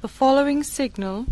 The following signal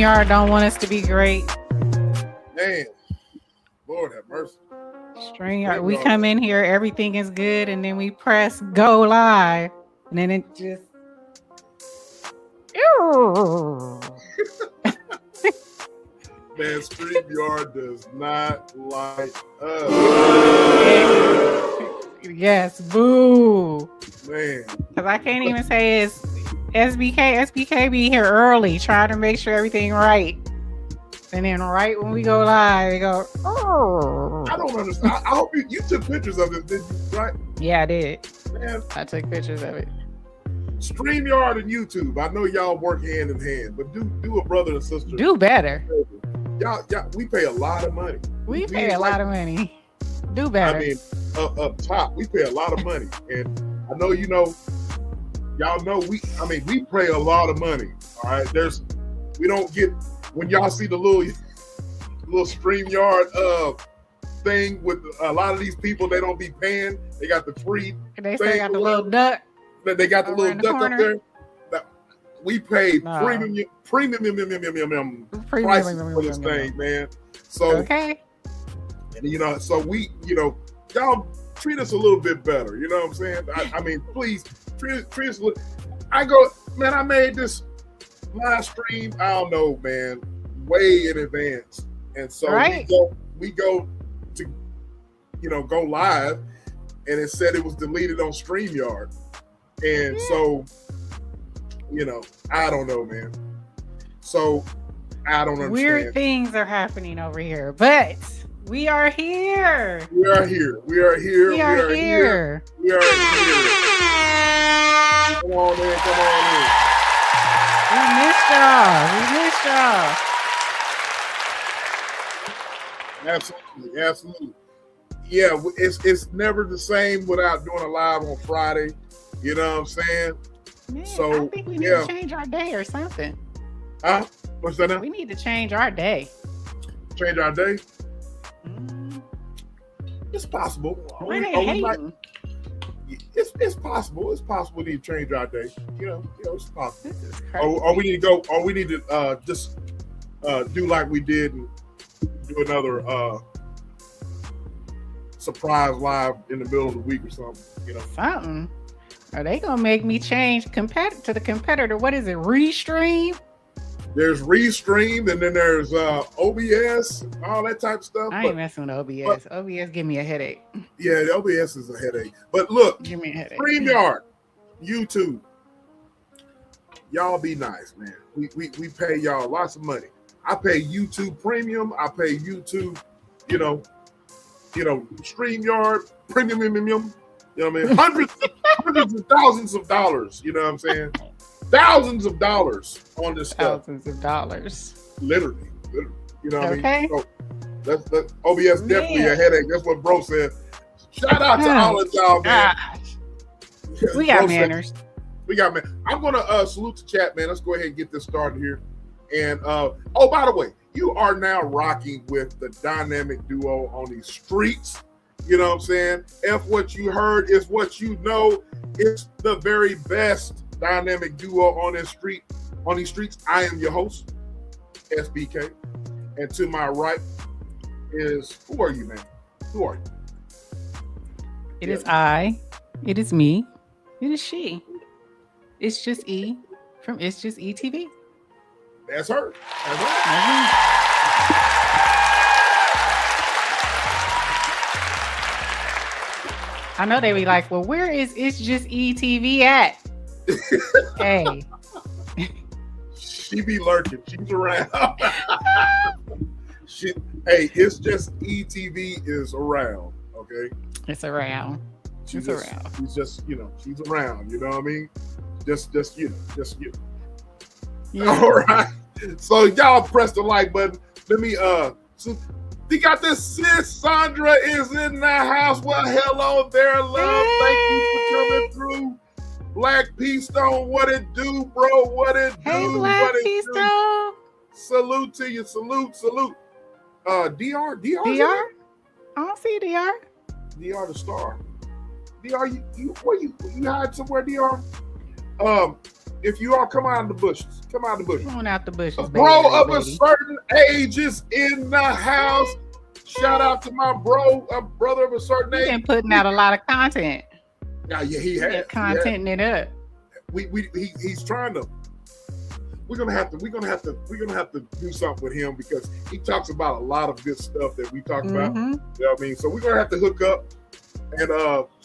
StreamYard don't want us to be great. Man, Lord have mercy. StreamYard, we come in here, everything is good, and then we press go live, and then it just. Man, StreamYard does not like us. Yes, boo. Man. Because I can't even say it's SBK. SBK be here early, trying to make sure everything right. And then right when we go live, they go, oh. I don't understand. I hope you took pictures of it, didn't you? Right? Yeah, I did. Man, I took pictures of it. StreamYard and YouTube. I know y'all work hand in hand, but do a brother and sister. Do better. Y'all, we pay a lot of money. We pay a lot of money. Do better. I mean, up top, we pay a lot of money, and I know y'all know we pay a lot of money. All right, we don't get when y'all see the little StreamYard thing with a lot of these people. They don't be paying. They got the free. They still got the little duck. They got the little duck up there. We pay premium prices for this thing, man. So okay, and so we, y'all treat us a little bit better. You know what I'm saying? I mean, please treat us. I made this live stream. I don't know, man, way in advance, and so we go to, go live, and it said it was deleted on StreamYard, and so. I don't know, man. So I don't understand. Weird things are happening over here, but we are here. We are here. We are here. Come on in. We missed y'all. Absolutely. Yeah, it's never the same without doing a live on Friday. You know what I'm saying? Man, so I think we need to change our day or something. Huh? What's that now? We need to change our day. Change our day? It's possible. It's possible. It's possible to change our day. It's possible. Or we need to go. Or we need to just do like we did and do another surprise live in the middle of the week or something. Something. Are they gonna make me change to the competitor? What is it? Restream? There's Restream, and then there's OBS, all that type of stuff. I ain't messing with OBS. OBS give me a headache. Yeah, the OBS is a headache. But look, give me a headache. StreamYard, YouTube, y'all be nice, man. We pay y'all lots of money. I pay YouTube Premium. I pay YouTube, StreamYard Premium. You know what I mean? Hundreds of thousands of dollars. You know what I'm saying? Thousands of dollars on this stuff. Thousands of dollars. Literally. You know what I mean? So that's OBS definitely a headache. That's what bro said. Shout out to all of y'all, man. We got manners. We got manners. I'm gonna salute the chat, man. Let's go ahead and get this started here. And by the way, you are now rocking with the dynamic duo on these streets. You know what I'm saying? If what you heard is what you know, it's the very best dynamic duo on these streets. I am your host, SBK. And to my right is, who are you, man? Who are you? It is I. It is me. It is she. It's just E from It's Just E TV. That's her. I know they be like, well, where is It's Just ETV at? Hey. She be lurking. She's around. It's Just ETV is around, okay? It's around. She's around. She's just, she's around, you know what I mean? Just. Yeah. All right. So y'all press the like button. Let me, we got this sis Sandra is in the house. Well, hello there, love. Hey. Thank you for coming through. Black Peace Stone, what it do, bro? What it do? Hey, Black Peace Stone. Salute to you. Salute. DR? I don't see DR. DR the star. DR, you hide somewhere, DR? If you all come out of the bushes, come out of the bushes. Come on out the bushes, A baby. bro of a certain age is in the house. Shout out to my bro, a brother of a certain age. He's been putting out a lot of content. Yeah, he has. Contenting it up. He's trying to. We're gonna have to do something with him because he talks about a lot of good stuff that we talk about. You know what I mean? So we're gonna have to hook up. And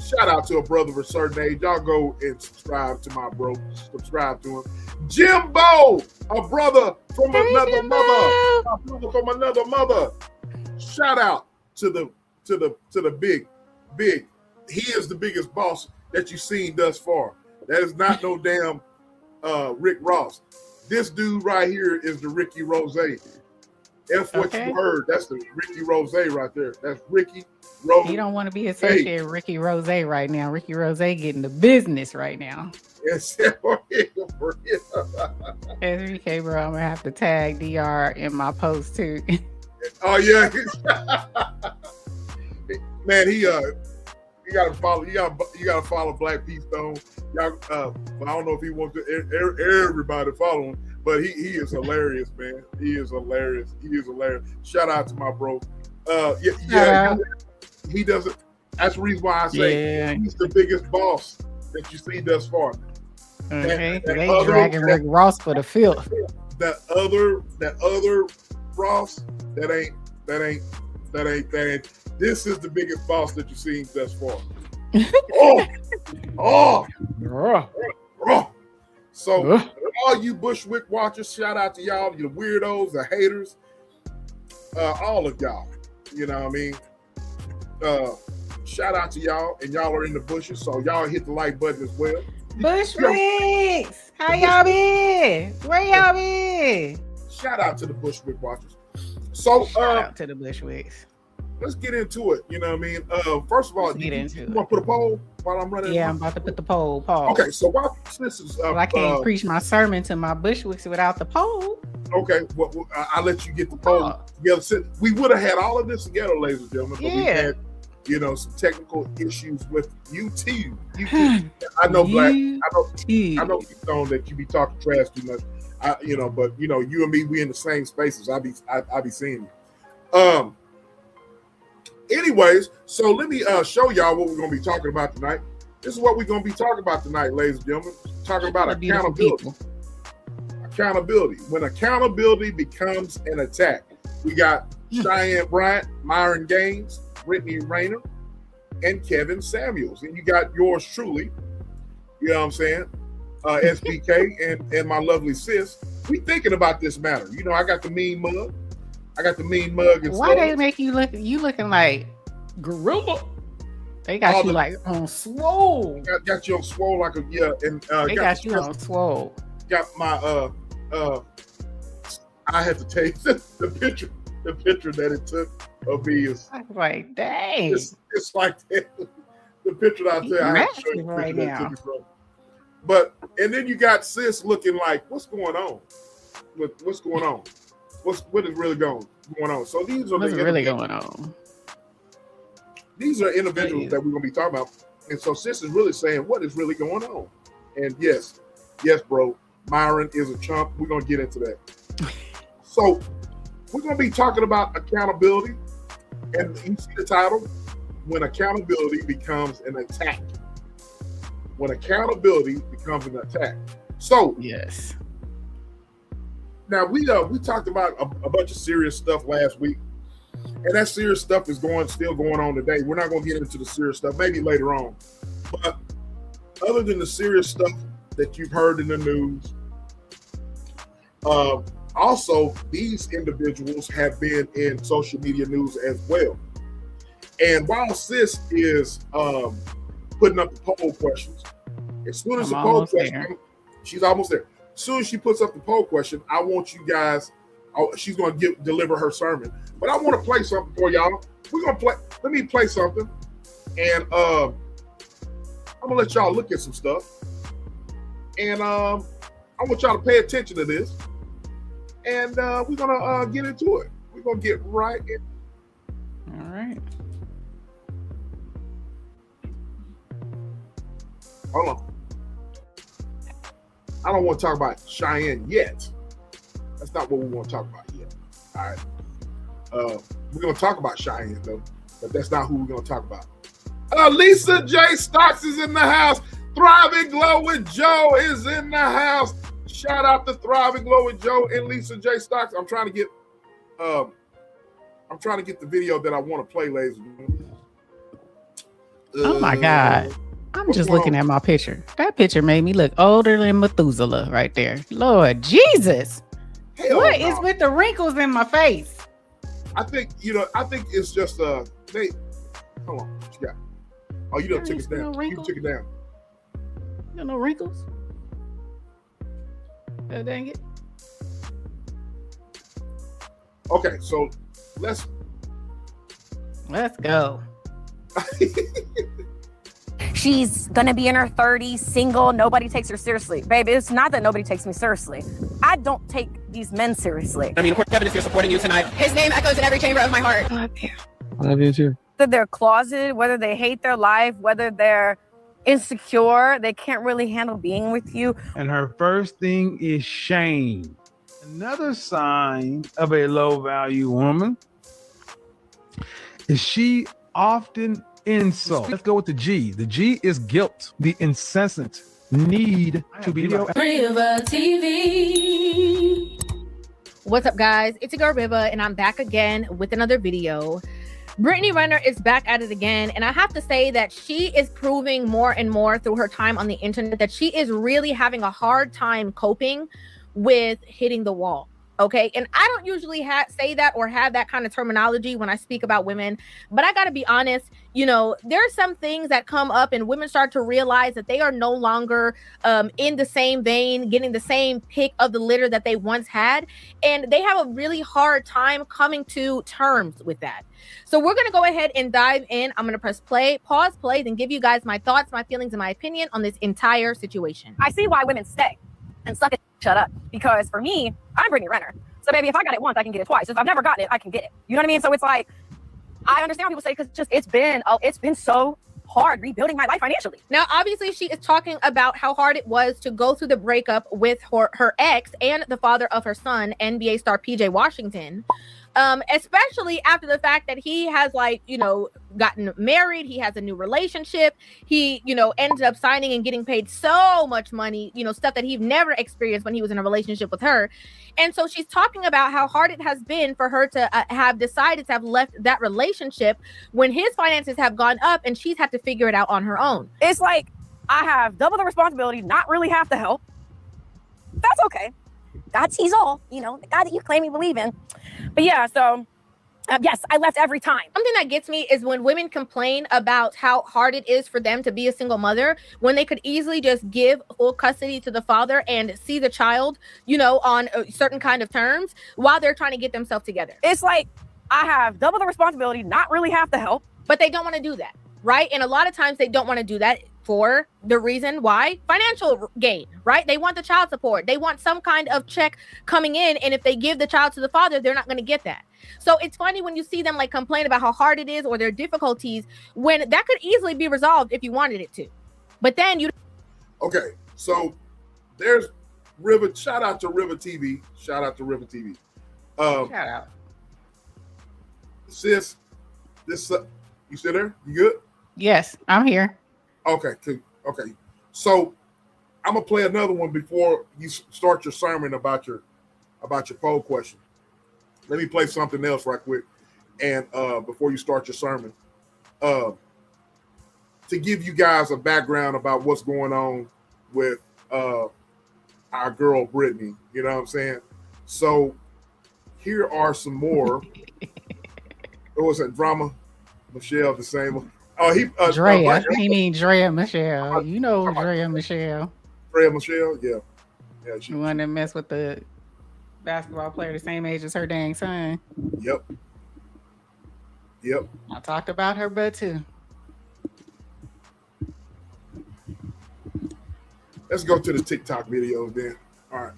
shout out to a brother of a certain age. Y'all go and subscribe to my bro. Subscribe to him. Jimbo, a brother from another mother. A brother from another mother. Shout out to the big. He is the biggest boss that you've seen thus far. That is not no damn Rick Ross. This dude right here is the Ricky Rose. That's what you heard. That's the Ricky Rose right there. That's Ricky Rose. He don't want to be associated with Ricky Rose right now. Ricky Rose getting the business right now. Yes, SBK, bro, I'm gonna have to tag DR in my post too. Oh yeah, man. You gotta follow. You gotta follow Black P Stone. Y'all, I don't know if he wants to everybody follow him. But he is hilarious, man. He is hilarious. Shout out to my bro. He doesn't. That's the reason why I say he's the biggest boss that you see thus far. Okay, they dragging Rick Ross for the filth. That other Ross, that ain't. This is the biggest boss that you've seen thus far. So all you Bushwick watchers, shout out to y'all, you weirdos, the haters, all of y'all. You know what I mean? Shout out to y'all, and y'all are in the bushes, so y'all hit the like button as well. Bushwicks, how y'all been? Where y'all been? Shout out to the Bushwick watchers. So shout out to the Bushwicks. Let's get into it. You know what I mean? First of all, you want to put a poll while I'm running? Yeah, I'm about to put the poll. Pause. Okay, so while this is, I can't preach my sermon to my Bushwicks without the poll. Okay, well, I'll let you get the poll together. We would have had all of this together, ladies and gentlemen, but we had, some technical issues with UT. I know, Black. I know, Stone, that you be talking trash too much. But you and me, we in the same spaces. I be seeing you. Anyways, so let me show y'all what we're going to be talking about tonight. This is what we're going to be talking about tonight, ladies and gentlemen. Talking about accountability. Accountability. When accountability becomes an attack. We got Cheyenne Bryant, Myron Gaines, Brittany Renner, and Kevin Samuels. And you got yours truly, you know what I'm saying, SBK and my lovely sis. We thinking about this matter. I got the mean mug. And why they make you looking like gorilla? They got you like on swole. Got you on swole like and they got you on swole. Got my I had to take the picture that it took of me is like, dang. It's like that. The picture that I tell I have to show you right now. But and then you got sis looking like, what's going on? What's going on? What is really going on? So these are really going on. These are individuals that we're going to be talking about, and so sis is really saying what is really going on. And yes, bro, Myron is a chump. We're going to get into that. So we're going to be talking about accountability, and you see the title: when accountability becomes an attack. When accountability becomes an attack. So yes. Now we talked about a bunch of serious stuff last week, and that serious stuff is still going on today. We're not going to get into the serious stuff, maybe later on. But other than the serious stuff that you've heard in the news, also these individuals have been in social media news as well. And while sis is putting up the poll questions, as soon as the poll question, she's almost there. As soon as she puts up the poll question, I want you guys. She's going to deliver her sermon, but I want to play something for y'all. We're going to play. Let me play something, and I'm gonna let y'all look at some stuff, and I want y'all to pay attention to this, and we're gonna get into it. We're gonna get right in. All right. Hold on. I don't want to talk about Cheyenne yet. That's not what we want to talk about yet. All right. We're going to talk about Cheyenne, though, but that's not who we're going to talk about. Lisa J. Stocks is in the house. Thriving Glow with Joe is in the house. Shout out to Thriving Glow with Joe and Lisa J. Stocks. I'm trying to get the video that I want to play, ladies and gentlemen. Oh my God. I'm just looking at my picture. That picture made me look older than Methuselah right there. Lord Jesus. What is with the wrinkles in my face? I think it's just they hold on, what you got? Oh, you done took it down. You took it down. You got no wrinkles? Oh, dang it. Okay, so let's go. She's gonna be in her 30s, single, nobody takes her seriously. Baby, it's not that nobody takes me seriously. I don't take these men seriously. I mean, Kevin is here supporting you tonight. His name echoes in every chamber of my heart. I love you. I love you too. Whether they're closeted, whether they hate their life, whether they're insecure, they can't really handle being with you. And her first thing is shame. Another sign of a low value woman is she often insults. Let's go with the G. The G is guilt, the incessant need to be Riva TV. What's up, guys? It's your girl Riva, and I'm back again with another video. Brittany Renner is back at it again, and I have to say that she is proving more and more through her time on the internet that she is really having a hard time coping with hitting the wall. Okay, and I don't usually say that or have that kind of terminology when I speak about women, but I gotta be honest, there are some things that come up and women start to realize that they are no longer in the same vein, getting the same pick of the litter that they once had, and they have a really hard time coming to terms with that. So we're gonna go ahead and dive in. I'm gonna press play, pause, play, then give you guys my thoughts, my feelings, and my opinion on this entire situation. I see why women stay and suck it, shut up. Because for me, I'm Brittany Renner. So baby, if I got it once, I can get it twice. If I've never gotten it, I can get it. You know what I mean? So it's like, I understand what people say because it's been so hard rebuilding my life financially. Now, obviously, she is talking about how hard it was to go through the breakup with her ex and the father of her son, NBA star PJ Washington. Especially after the fact that he has gotten married, he has a new relationship, he ended up signing and getting paid so much money, stuff that he'd never experienced when he was in a relationship with her. And so she's talking about how hard it has been for her to have decided to have left that relationship when his finances have gone up and she's had to figure it out on her own. It's like I have double the responsibility, not really half the help. That's okay. God sees all, the God that you claim you believe in. But yeah, so yes, I left every time. Something that gets me is when women complain about how hard it is for them to be a single mother when they could easily just give full custody to the father and see the child, on a certain kind of terms while they're trying to get themselves together. It's like I have double the responsibility, not really half the help. But they don't want to do that, right? And a lot of times they don't want to do that for the reason why financial gain, right? They want the child support. They want some kind of check coming in. And if they give the child to the father, they're not going to get that. So it's funny when you see them complain about how hard it is or their difficulties when that could easily be resolved if you wanted it to. But then you. Okay, so there's Riva. Shout out to Riva TV. Shout out to Riva TV. Shout out. Sis, this you still there? You good? Yes, I'm here. Okay. So I'm gonna play another one before you start your sermon about your poll question. Let me play something else right quick, and before you start your sermon, to give you guys a background about what's going on with our girl Brittany. You know what I'm saying? So here are some more. What was that drama? Michelle, the same one. Oh, Drea. He mean Drea Michelle. Drea Michelle. Drea Michelle, yeah. She wanted to mess with the basketball player the same age as her dang son. Yep. I talked about her butt too. Let's go to the TikTok video then. All right.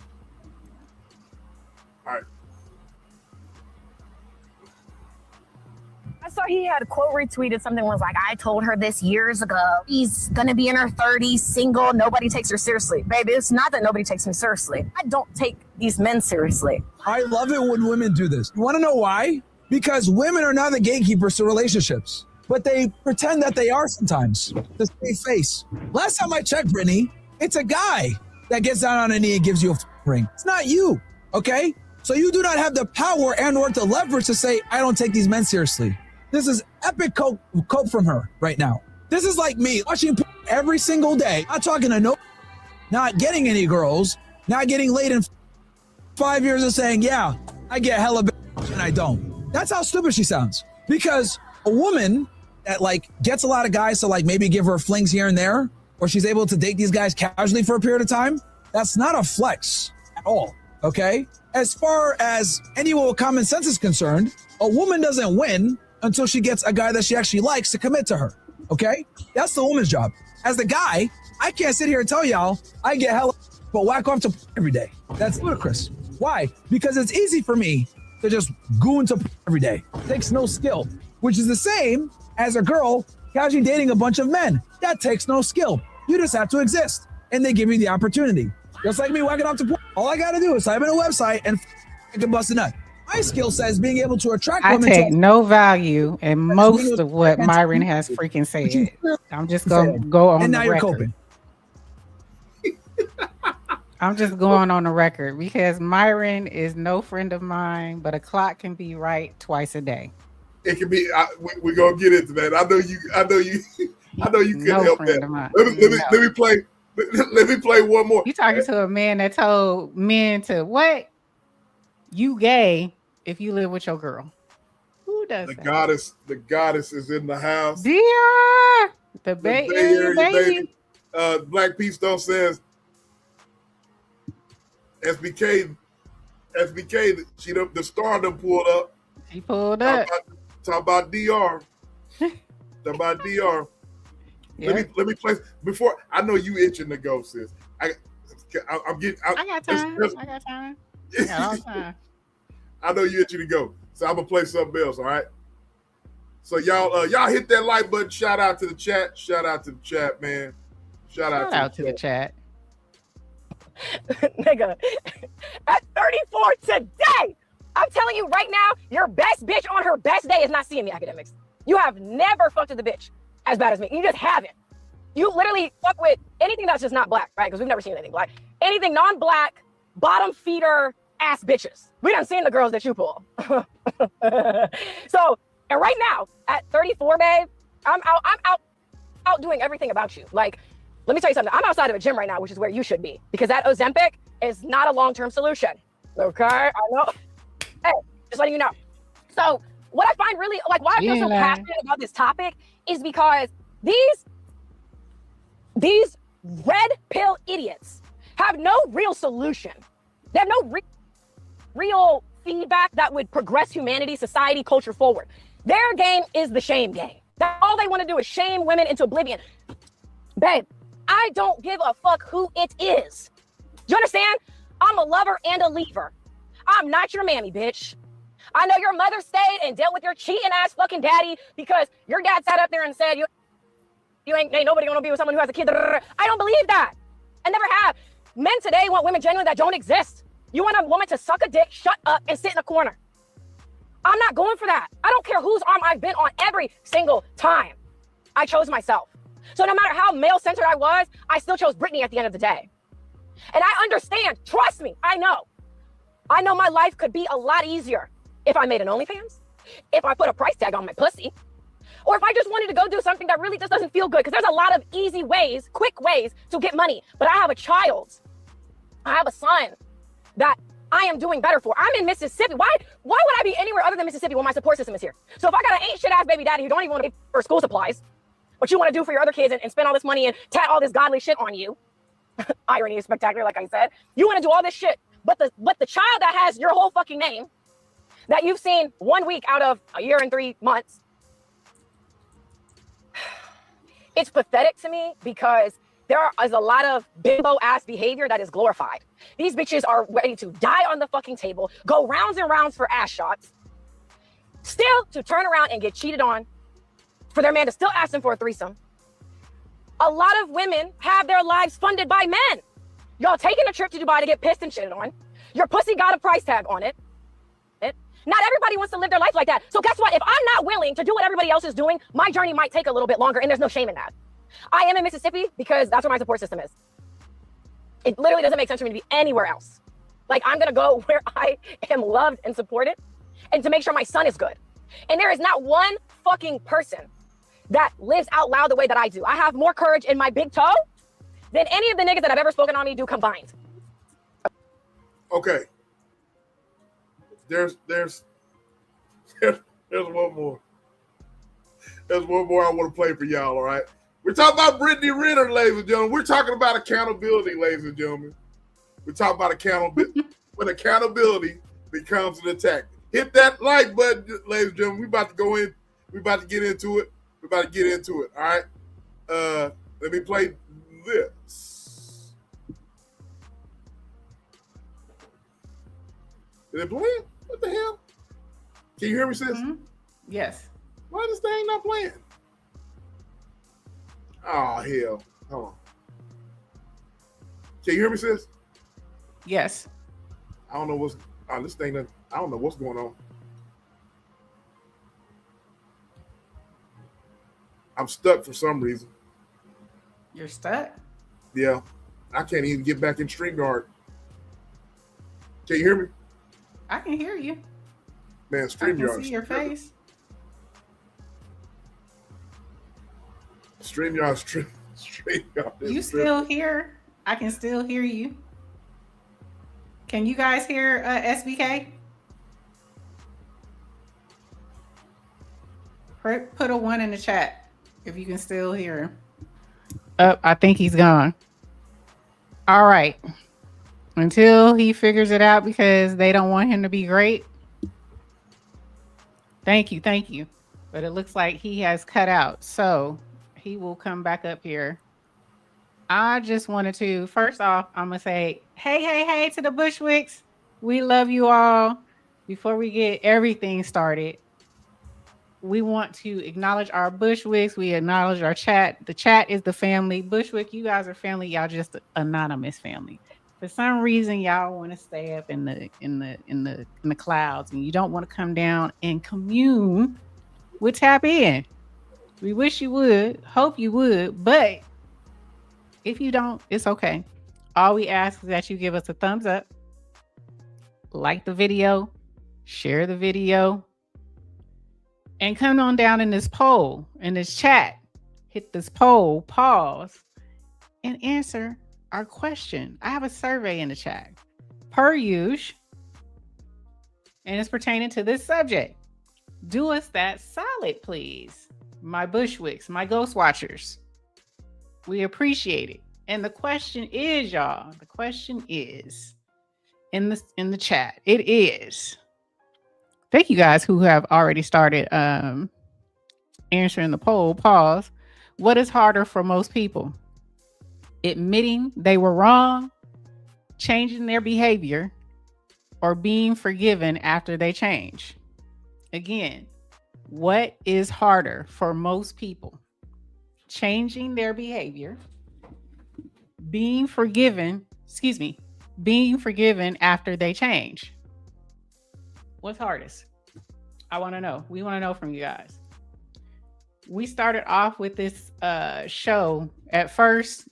So he had quote retweeted something was like, I told her this years ago. She's gonna be in her 30s, single, nobody takes her seriously. Baby, it's not that nobody takes me seriously. I don't take these men seriously. I love it when women do this. You wanna know why? Because women are not the gatekeepers to relationships, but they pretend that they are sometimes to save face. Last time I checked, Brittany, it's a guy that gets down on a knee and gives you a ring. It's not you, okay? So you do not have the power and or the leverage to say, I don't take these men seriously. This is epic cope from her right now. This is like me watching every single day, not talking to not getting any girls, not getting laid in 5 years and saying, yeah, I get hella and I don't. That's how stupid she sounds. Because a woman that like gets a lot of guys to like maybe give her flings here and there, or she's able to date these guys casually for a period of time, that's not a flex at all, okay? As far as anyone with common sense is concerned, a woman doesn't win until she gets a guy that she actually likes to commit to her, okay? That's the woman's job. As the guy, I can't sit here and tell y'all I get hella but whack off to every day. That's ludicrous. Why? Because it's easy for me to just goon to every day. It takes no skill, which is the same as a girl casually dating a bunch of men. That takes no skill. You just have to exist, and they give you the opportunity. Just like me whacking off to all I got to do is type in a website and can bust a nut. My skill set is being able to attract women. I take no value in most of what Myron has freaking said. I'm just going to go on and now the you're record. coping. I'm just going on the record because Myron is no friend of mine, but a clock can be right twice a day. It can be. We're gonna get into that. I know you couldn't help that. Let me play one more. You talking to a man that told men to what? You gay if you live with your girl. Who does the that? The goddess is in the house. Dear the Bay Area baby. Black Peace Stone says SBK, she the star done pulled up. She pulled up. Talk about DR. Talk about DR. Yep. Let me play before. I know you itching to go, sis. I got time. I got time. I got all time. I know you itching to go, so I'm gonna play something else. All right. So y'all hit that like button. Shout out to the chat. Shout out to the chat, man. Shout out to the chat. Nigga, at 34 today, I'm telling you right now, your best bitch on her best day is not seeing the academics. You have never fucked with the bitch as bad as me. You just haven't. You literally fuck with anything that's just not black, right? Because we've never seen anything black. Anything non-black, bottom feeder ass bitches. We done seen the girls that you pull. So, and right now, at 34, babe, I'm out doing everything about you. Like, let me tell you something. I'm outside of a gym right now, which is where you should be, because that Ozempic is not a long-term solution. Okay, I know. Hey, just letting you know. So what I find really, like, why I feel so passionate about this topic is because these red pill idiots have no real solution. They have no real feedback that would progress humanity, society, culture forward. Their game is the shame game. All they want to do is shame women into oblivion. Babe, I don't give a fuck who it is. Do you understand? I'm a lover and a leaver. I'm not your mammy, bitch. I know your mother stayed and dealt with your cheating ass fucking daddy because your dad sat up there and said, you ain't nobody gonna be with someone who has a kid. I don't believe that. I never have. Men today want women genuine that don't exist. You want a woman to suck a dick, shut up, and sit in a corner. I'm not going for that. I don't care whose arm I've been on every single time. I chose myself. So no matter how male-centered I was, I still chose Brittany at the end of the day. And I understand, trust me, I know my life could be a lot easier if I made an OnlyFans, if I put a price tag on my pussy, or if I just wanted to go do something that really just doesn't feel good, because there's a lot of easy ways, quick ways to get money. But I have a child, I have a son that I am doing better for. I'm in Mississippi. Why would I be anywhere other than Mississippi when my support system is here? So if I got an ain't shit ass baby daddy who don't even want to pay for school supplies, what you want to do for your other kids and spend all this money and tat all this godly shit on you, irony is spectacular, like I said, you want to do all this shit, but the child that has your whole fucking name, that you've seen 1 week out of a year and 3 months, it's pathetic to me because there is a lot of bimbo ass behavior that is glorified. These bitches are ready to die on the fucking table, go rounds and rounds for ass shots, still to turn around and get cheated on for their man to still ask them for a threesome. A lot of women have their lives funded by men. Y'all taking a trip to Dubai to get pissed and shitted on. Your pussy got a price tag on it. Not everybody wants to live their life like that. So guess what? If I'm not willing to do what everybody else is doing, my journey might take a little bit longer, and there's no shame in that. I am in Mississippi because that's where my support system is. It literally doesn't make sense for me to be anywhere else. Like, I'm gonna go where I am loved and supported, and to make sure my son is good. And there is not one fucking person that lives out loud the way that I do. I have more courage in my big toe than any of the niggas that have ever spoken on me do combined. Okay. There's one more. There's one more I want to play for y'all, all right? We're talking about Brittany Renner, ladies and gentlemen. We're talking about accountability, ladies and gentlemen. We're talking about accountability. When accountability becomes an attack. Hit that like button, ladies and gentlemen. We about to go in. We about to get into it. We're about to get into it, all right? Let me play this. Did it play it? What the hell? Can you hear me, sis? Mm-hmm. Yes. Why this thing not playing? Oh, hell. Hold on. Can you hear me, sis? Yes. I don't know what's this thing. I don't know what's going on. I'm stuck for some reason. You're stuck? Yeah. I can't even get back in StreamYard. Can you hear me? I can hear you. Man, I StreamYard. can see your face. StreamYard. You still here? I can still hear you. Can you guys hear SBK? Put a 1 in the chat if you can still hear him. I think he's gone. All right. Until he figures it out, because they don't want him to be great. Thank you. But it looks like he has cut out. So he will come back up here. I just wanted to, first off, I'm going to say, hey to the Bushwicks. We love you all. Before we get everything started, we want to acknowledge our Bushwicks. We acknowledge our chat. The chat is the family. Bushwick, you guys are family. Y'all just anonymous family. For some reason, y'all want to stay up in the clouds, and you don't want to come down and commune with Tap In. We wish you would, hope you would, but if you don't, it's okay. All we ask is that you give us a thumbs up, like the video, share the video, and come on down in this poll, in this chat. Hit this poll, pause, and answer our question. I have a survey in the chat, per usual, and it's pertaining to this subject. Do us that solid, please. My Bushwicks, my Ghost Watchers. We appreciate it. And the question is, y'all, the question is in the chat. It is. Thank you guys who have already started answering the poll. Pause. What is harder for most people? Admitting they were wrong, changing their behavior, or being forgiven after they change? Again, what is harder for most people? Changing their behavior, being forgiven after they change. What's hardest? I want to know. We want to know from you guys. We started off with this show. At first,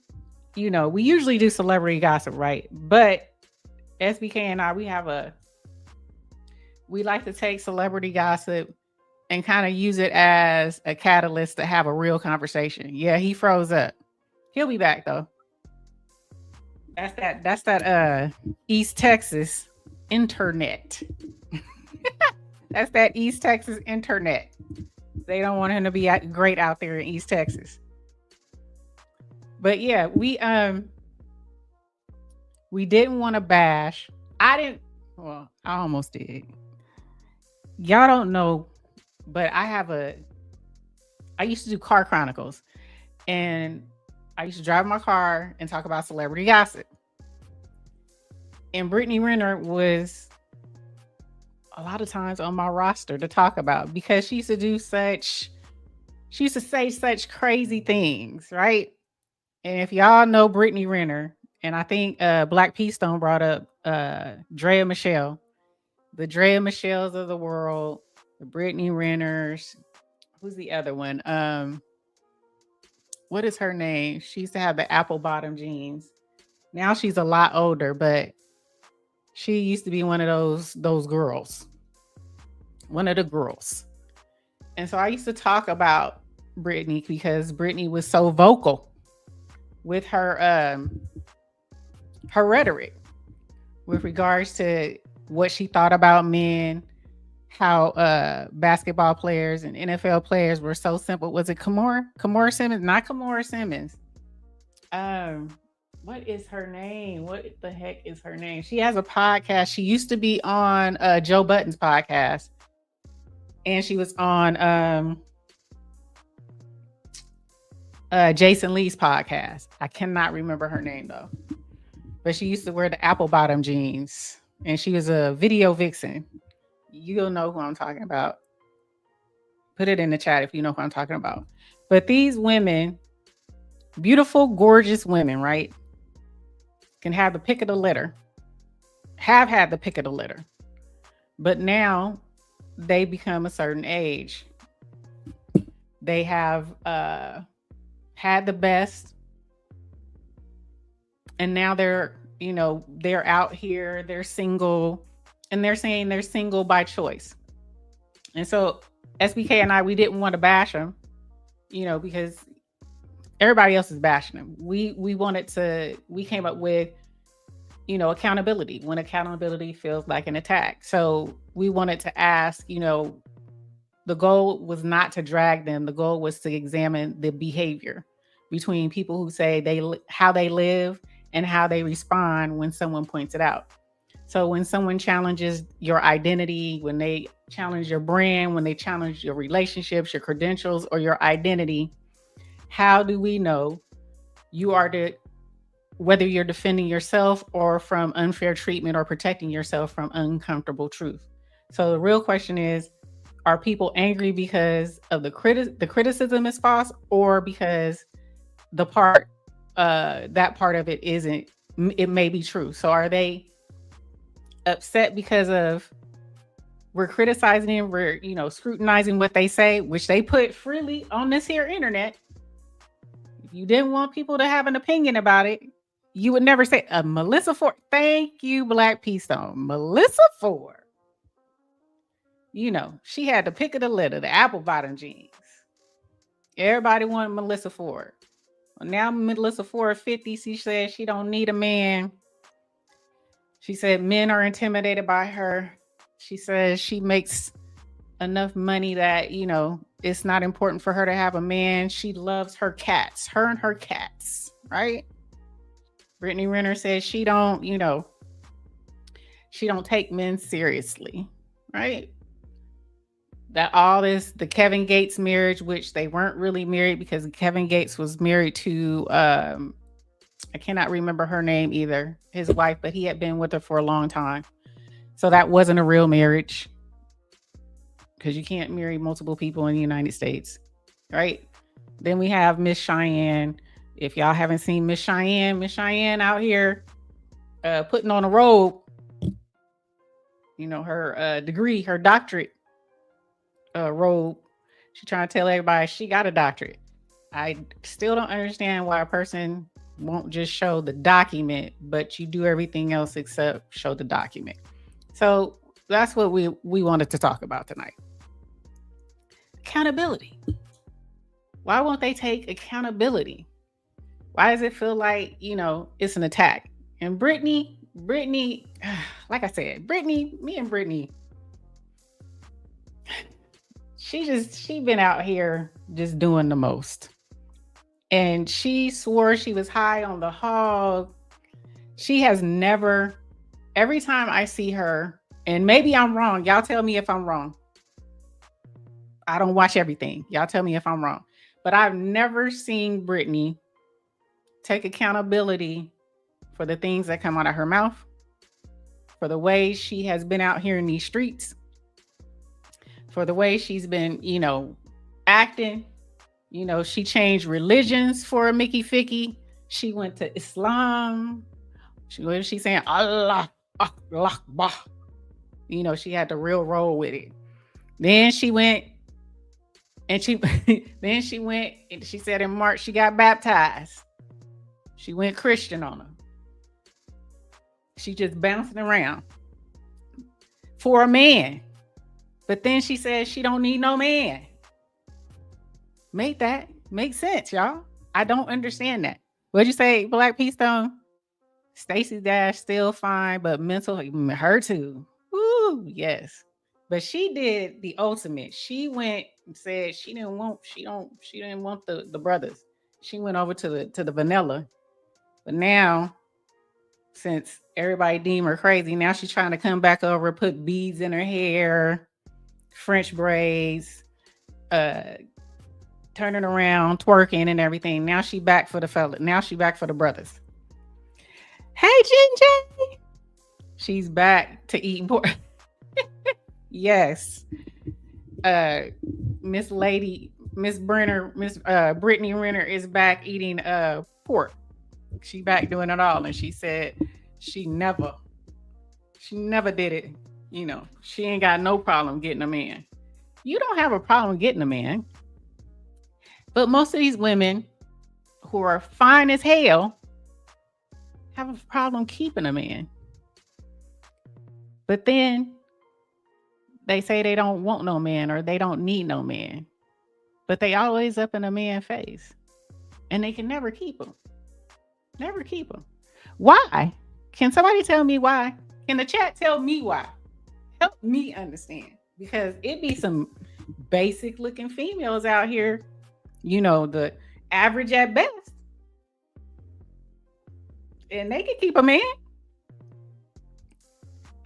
you know, we usually do celebrity gossip, right? But SBK and I, we like to take celebrity gossip and kind of use it as a catalyst to have a real conversation. Yeah, he froze up. He'll be back though. That's that East Texas internet. That's that East Texas internet. They don't want him to be great out there in East Texas. But yeah, we didn't want to bash. I almost did. Y'all don't know, but I used to do car chronicles, and I used to drive my car and talk about celebrity gossip. And Brittany Renner was a lot of times on my roster to talk about, because she used to do such She used to say such crazy things, right? And if y'all know Brittany Renner, and I think Black P Stone brought up Drea Michelle, the Drea Michelles of the world, the Brittany Renners. Who's the other one? What is her name? She used to have the apple bottom jeans. Now she's a lot older, but she used to be one of those girls. One of the girls. And so I used to talk about Brittany because Brittany was so vocal with her rhetoric with regards to what she thought about men, how basketball players and NFL players were so simple. Was it Kamora Simmons? Not Kamora Simmons. What is her name? What the heck is her name? She has a podcast. She used to be on Joe Budden's podcast. And she was on Jason Lee's podcast. I cannot remember her name though. But she used to wear the apple bottom jeans. And she was a video vixen. You'll know who I'm talking about. Put it in the chat if you know who I'm talking about. But these women, beautiful, gorgeous women, right? Can have the pick of the litter. Have had the pick of the litter. But now they become a certain age. They have had the best. And now they're out here, they're single, and they're saying they're single by choice. And so SBK and I, we didn't want to bash them, because everybody else is bashing them. We came up with, accountability when accountability feels like an attack. So we wanted to ask, the goal was not to drag them. The goal was to examine the behavior between people who say how they live and how they respond when someone points it out. So when someone challenges your identity, when they challenge your brand, when they challenge your relationships, your credentials, or your identity, how do we know whether you're defending yourself or from unfair treatment or protecting yourself from uncomfortable truth? So the real question is, are people angry because of the criticism is false, or because that part of it isn't, it may be true? So are they upset because of we're criticizing them, we're scrutinizing what they say, which they put freely on this here internet? If you didn't want people to have an opinion about it, you would never say Melissa Ford. Thank you, Black P Stone. Melissa Ford. She had the pick of the litter, the apple bottom jeans. Everybody wanted Melissa Ford. Well, now Melissa Ford 50, she said she don't need a man. She said men are intimidated by her. She says she makes enough money that, it's not important for her to have a man. She loves her cats, her and her cats, right? Brittany Renner says she don't take men seriously, right? That all this, the Kevin Gates marriage, which they weren't really married because Kevin Gates was married to, I cannot remember her name either, his wife, but he had been with her for a long time. So that wasn't a real marriage, because you can't marry multiple people in the United States, right? Then we have Miss Cheyenne. If y'all haven't seen Miss Cheyenne out here putting on a robe, her degree, her doctorate robe. She's trying to tell everybody she got a doctorate. I still don't understand why a person won't just show the document, but you do everything else except show the document. So that's what we wanted to talk about tonight. Accountability. Why won't they take accountability? Why does it feel like, it's an attack? And Brittany, like I said, me and Brittany, she been out here just doing the most. And she swore she was high on the hog. She has never, every time I see her, and maybe I'm wrong, y'all tell me if I'm wrong. I don't watch everything. Y'all tell me if I'm wrong. But I've never seen Brittany take accountability for the things that come out of her mouth, for the way she has been out here in these streets, for the way she's been, acting, You know, she changed religions for a Mickey Ficky. She went to Islam. She's saying Allah, Allah, bah. You know, she had the real roll with it. Then she went and she said in March she got baptized. She went Christian on her. She just bouncing around for a man. But then she says she don't need no man. Make sense, y'all. I don't understand that. What'd you say, Black Peace Stone? Stacey Dash still fine, but mental, her too. Woo, yes. But she did the ultimate. She went and said she didn't want the brothers. She went over to the vanilla. But now, since everybody deemed her crazy, now she's trying to come back over, put beads in her hair, French braids, turning around, twerking and everything. Now she back for the fella. Now she back for the brothers. Hey, Ginger. She's back to eating pork. Yes. Miss Brittany Renner is back eating pork. She back doing it all. And she said she never did it. You know, she ain't got no problem getting a man. You don't have a problem getting a man. But most of these women who are fine as hell have a problem keeping a man. But then they say they don't want no man or they don't need no man. But they always up in a man's face. And they can never keep him. Never keep him. Why? Can somebody tell me why? Can the chat tell me why? Help me understand. Because it be some basic looking females out here, you know, the average at best. And they can keep a man.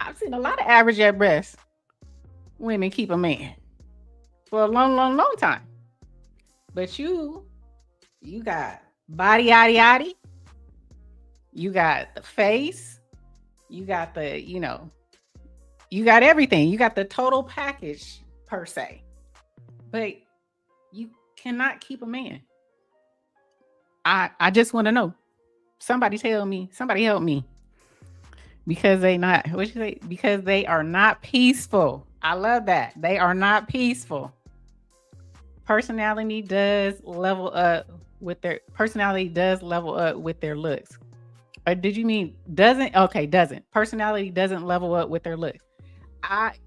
I've seen a lot of average at best women keep a man for a long, long, long time. But you got body, yaddy, yaddy. You got the face. You got the, you know, you got everything. You got the total package per se. But you cannot keep a man. I just want to know. Somebody tell me. Somebody help me. Because they not, what you say? Because they are not peaceful. I love that. They are not peaceful. Personality does level up with their looks. Or did you mean doesn't? Okay, doesn't. Personality doesn't level up with their looks.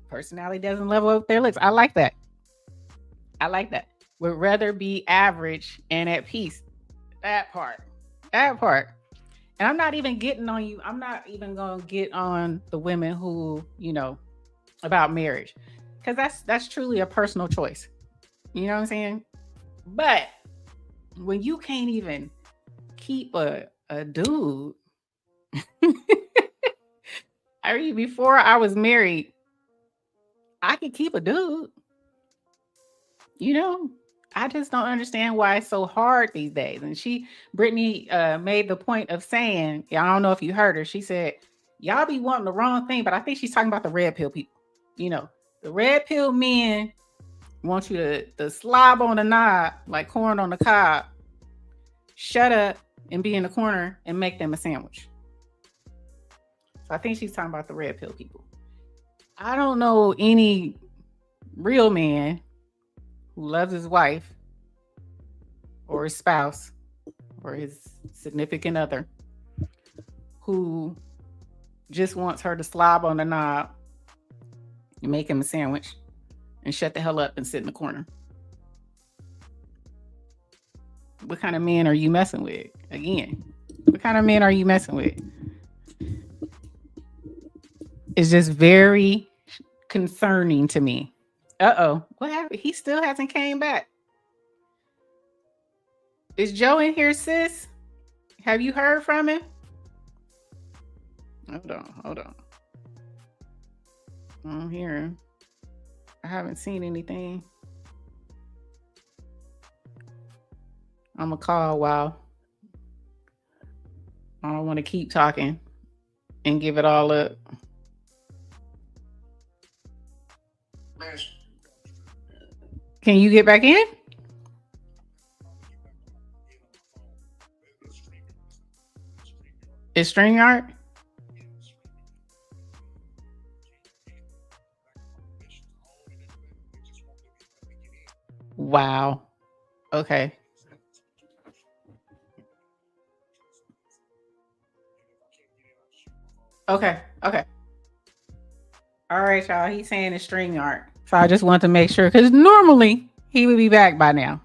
Personality doesn't level up with their looks. I like that. Would rather be average and at peace. That part. And I'm not even getting on you. I'm not even going to get on the women who, you know, about marriage. Because that's truly a personal choice. You know what I'm saying? But when you can't even keep a dude. I mean, before I was married, I could keep a dude. You know? I just don't understand why it's so hard these days. And Brittany made the point of saying, I don't know if you heard her. She said, y'all be wanting the wrong thing, but I think she's talking about the red pill people. You know, the red pill men want you to slob on the knob like corn on the cob, shut up and be in the corner and make them a sandwich. So I think she's talking about the red pill people. I don't know any real man who loves his wife or his spouse or his significant other who just wants her to slob on the knob and make him a sandwich and shut the hell up and sit in the corner. What kind of men are you messing with? Again, what kind of men are you messing with? It's just very concerning to me. Uh-oh. What happened? He still hasn't came back. Is Joe in here, sis? Have you heard from him? Hold on. I don't hear him. I haven't seen anything. I'm gonna call while I don't want to keep talking and give it all up. Can you get back in? Is StreamYard? Wow. Okay. Okay. Okay. All right, y'all. He's saying it's StreamYard. So I just want to make sure because normally he would be back by now.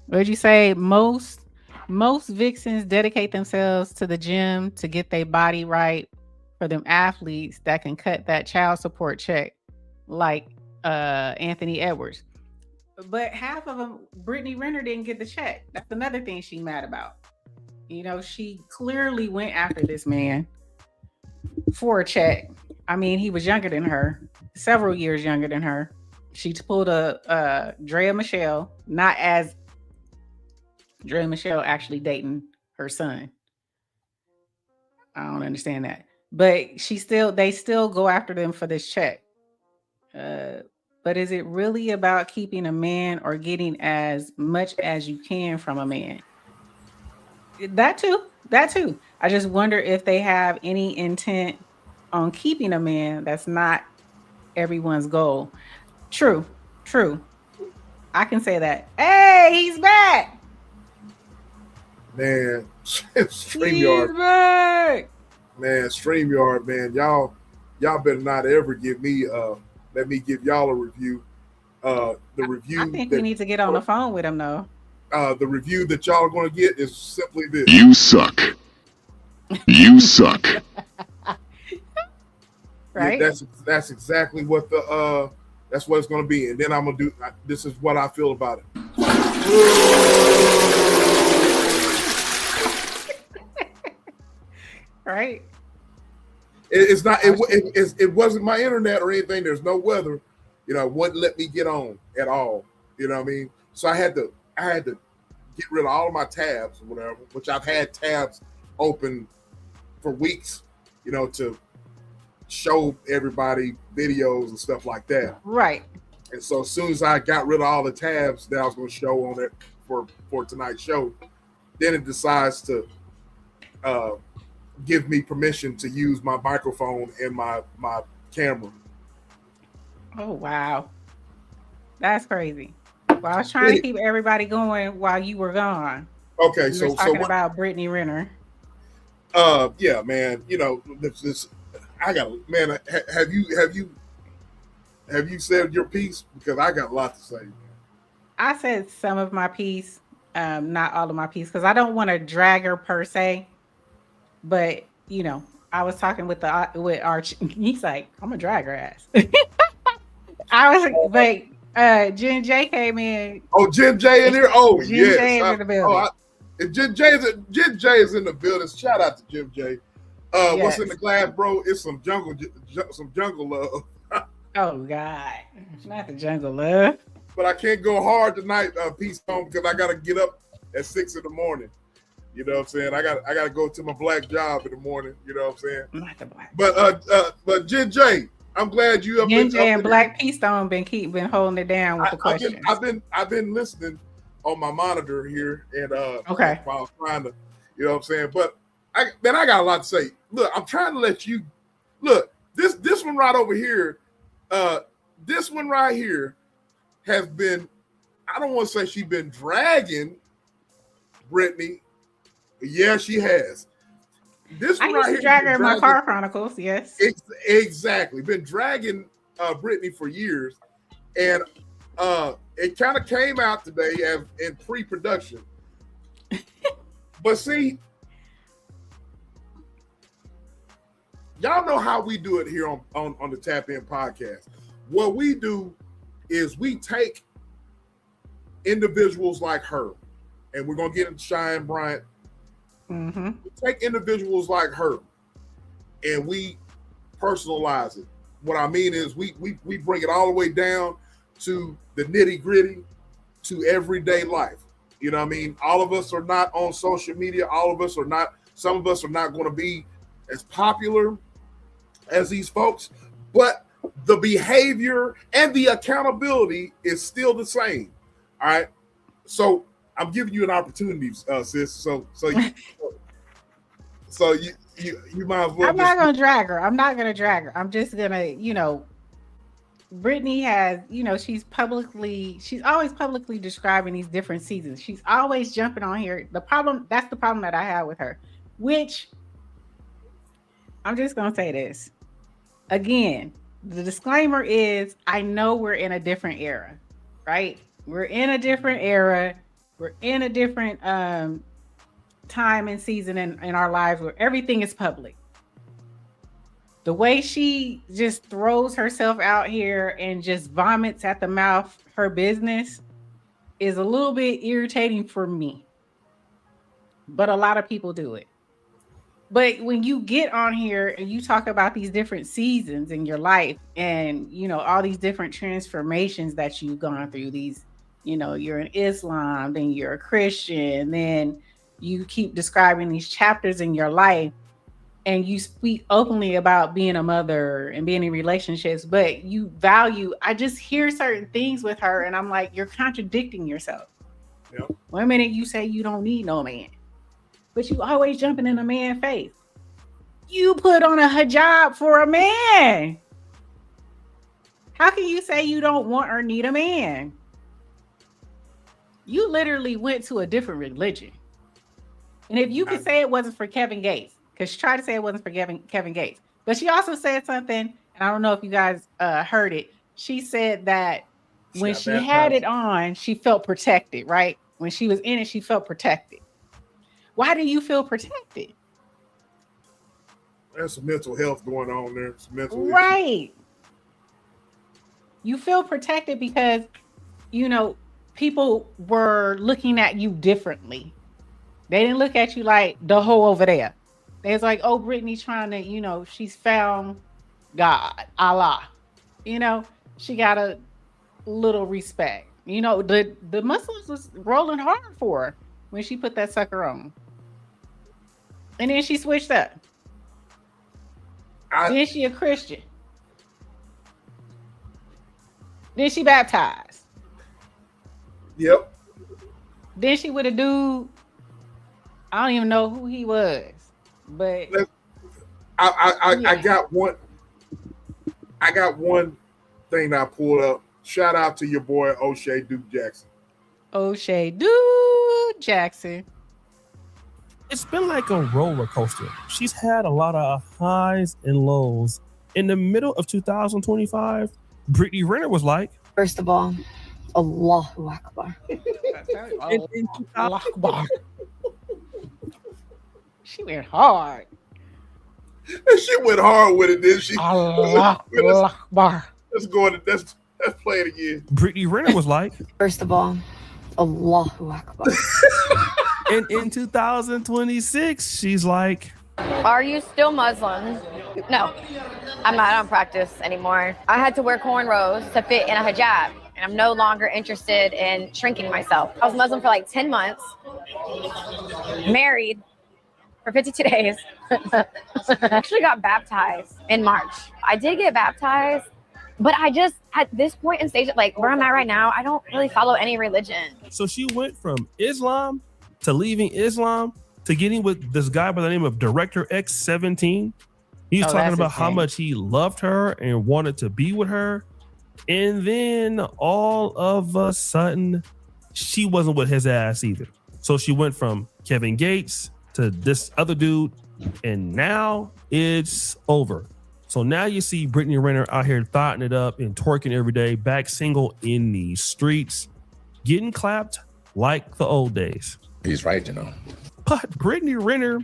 What did you say? Most vixens dedicate themselves to the gym to get their body right for them athletes that can cut that child support check, like Anthony Edwards. But half of them, Brittany Renner didn't get the check. That's another thing she mad about. You know, she clearly went after this man for a check. I mean, he was younger than her, several years younger than her. She pulled a Drea Michelle, not as Drea Michelle actually dating her son. I don't understand that. But they still go after them for this check. But is it really about keeping a man or getting as much as you can from a man? That too. I just wonder if they have any intent on keeping a man. That's not everyone's goal. True. I can say that. Hey, he's back. Man, StreamYard. He's back. Man, StreamYard, man. Y'all better not ever give me let me give y'all a review. The review. I think we need to get on the phone with him though. The review that y'all are going to get is simply this: you suck. You suck. Right. Yeah, that's exactly what that's what it's going to be. And then I'm going to do. This is what I feel about it. Right. It's not. It wasn't my internet or anything. There's no weather. You know, it wouldn't let me get on at all. You know what I mean? So I had to get rid of all of my tabs or whatever, which I've had tabs open for weeks. You know, to show everybody videos and stuff like that. Right. And so as soon as I got rid of all the tabs that I was going to show on it for tonight's show, then it decides to give me permission to use my microphone and my camera. Oh wow, that's crazy. Well, I was trying to keep everybody going while you were gone. Okay, we were talking about Brittany Renner. Yeah, man. You know, this I got, man. Have you said your piece? Because I got a lot to say. I said some of my piece, not all of my piece, because I don't want to drag her per se. But you know, I was talking with Arch. He's like, "I'm gonna drag her ass." I was, but Jen J came in. Oh, Jen J in here. Oh, Jen yes. J is in the building. Jen J is in the building. Shout out to Jim J. Yes. What's in the glass, bro? It's some jungle love. Oh God, not the jungle love. But I can't go hard tonight, Peace Home, because I gotta get up at 6 a.m. You know what I'm saying? I gotta go to my black job in the morning. You know what I'm saying? Not the black. But Jen J, I'm glad you up. Jen J and Black Peace Stone been holding it down with the questions. I've been listening on my monitor here, and okay, while I was trying to, you know what I'm saying. But I got a lot to say. Look, I'm trying to let you look. This one right over here, this one right here has been. I don't want to say she's been dragging Brittany. Yeah, she has. This one I used right to drag her in my Car Chronicles. Yes, exactly. Been dragging Brittany for years, and it kind of came out today as in pre-production. But see, y'all know how we do it here on the Tap In podcast. What we do is we take individuals like her, and we're gonna get into Cheyenne Bryant. Mm-hmm. We take individuals like her, and we personalize it. What I mean is we bring it all the way down to the nitty gritty, to everyday life. You know what I mean? All of us are not on social media. All of us are not. Some of us are not going to be as popular as these folks, but the behavior and the accountability is still the same. All right. So I'm giving you an opportunity, sis. So So you might as well. I'm not gonna drag her. I'm not gonna drag her. I'm just gonna, Brittany has, she's always publicly describing these different seasons. She's always jumping on here. That's the problem that I have with her, which I'm just gonna say this again. The disclaimer is, I know we're in a different era, right? We're in a different era. We're in a different time and season in our lives where everything is public. The way she just throws herself out here and just vomits at the mouth her business is a little bit irritating for me. But a lot of people do it. But when you get on here and you talk about these different seasons in your life and, all these different transformations that you've gone through, these, you're in Islam, then you're a Christian, then you keep describing these chapters in your life and you speak openly about being a mother and being in relationships, but I just hear certain things with her and I'm like, you're contradicting yourself. Yep. 1 minute you say you don't need no man, but you always jumping in a man's face. You put on a hijab for a man. How can you say you don't want or need a man? You literally went to a different religion. And if you could say it wasn't for Kevin Gates, because she tried to say it wasn't for Kevin Gates, but she also said something, and I don't know if you guys heard it. She said that when she had it on, she felt protected, right? When she was in it, she felt protected. Why do you feel protected? There's some mental health going on there. Some mental right. You feel protected because, people were looking at you differently. They didn't look at you like the hoe over there. They was like, oh, Brittany's trying to, she's found God, Allah. She got a little respect. The Muslims was rolling hard for her when she put that sucker on. And then she switched up. Then she a Christian. Then she baptized. Yep. Then she with a dude. I don't even know who he was, but I got one. I got one thing that I pulled up. Shout out to your boy O'Shea Duke Jackson. O'Shea Duke Jackson. It's been like a roller coaster. She's had a lot of highs and lows. In the middle of 2025, Brittany Renner was like, First of all, Allahu Akbar. in Allahu Akbar. She went hard. She went hard with it, didn't she? Allahu Akbar. Let's play it again. Brittany Renner was like, First of all, Allahu Akbar. and in 2026, she's like, Are you still Muslim? No, I'm not. I don't practice anymore. I had to wear cornrows to fit in a hijab, and I'm no longer interested in shrinking myself. I was Muslim for like 10 months, married for 52 days. Actually got baptized in March. I did get baptized, but I just, at this point in stage, like where I'm at right now, I don't really follow any religion. So she went from Islam to leaving Islam to getting with this guy by the name of Director X17. He's talking about how much he loved her and wanted to be with her. And then all of a sudden, she wasn't with his ass either. So she went from Kevin Gates to this other dude, and now it's over. So now you see Brittany Renner out here thotting it up and twerking every day, back single in the streets, getting clapped like the old days. He's right, But Brittany Renner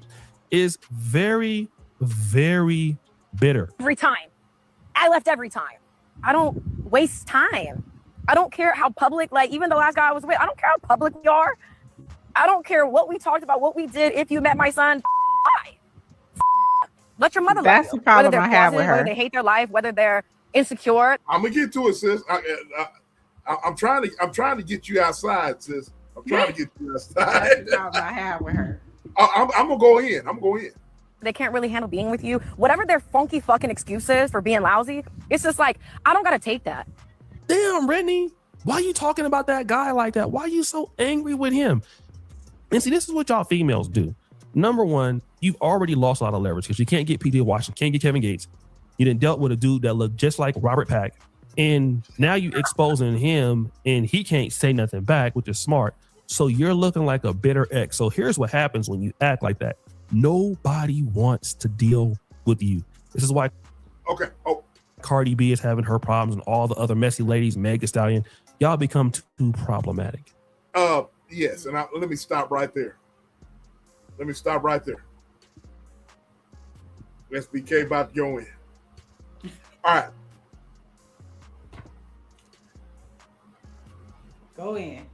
is very, very bitter. Every time. I left every time. I don't waste time. I don't care how public, like even the last guy I was with, I don't care how public we are. I don't care what we talked about, what we did. If you met my son, bye. Let your mother That's love you. the problem Whether I they're have with positive, her. whether they hate their life, whether they're insecure. I'm gonna get to it, sis. I'm trying to get you outside, sis. I'm trying to get you outside. That's the problem I have with her. I'm gonna go in. They can't really handle being with you. Whatever their funky fucking excuses for being lousy, it's just like, I don't gotta take that. Damn, Brittany, why are you talking about that guy like that? Why are you so angry with him? And see, this is what y'all females do. number one, you've already lost a lot of leverage because you can't get PJ Washington, can't get Kevin Gates. You done dealt with a dude that looked just like Robert Pack. And now you exposing him and he can't say nothing back, which is smart. So you're looking like a bitter ex. So here's what happens when you act like that. Nobody wants to deal with you. This is why Cardi B is having her problems and all the other messy ladies, Meg Thee Stallion. Y'all become too problematic. Yes, and let me stop right there. SBK about to go in. All right. Go in.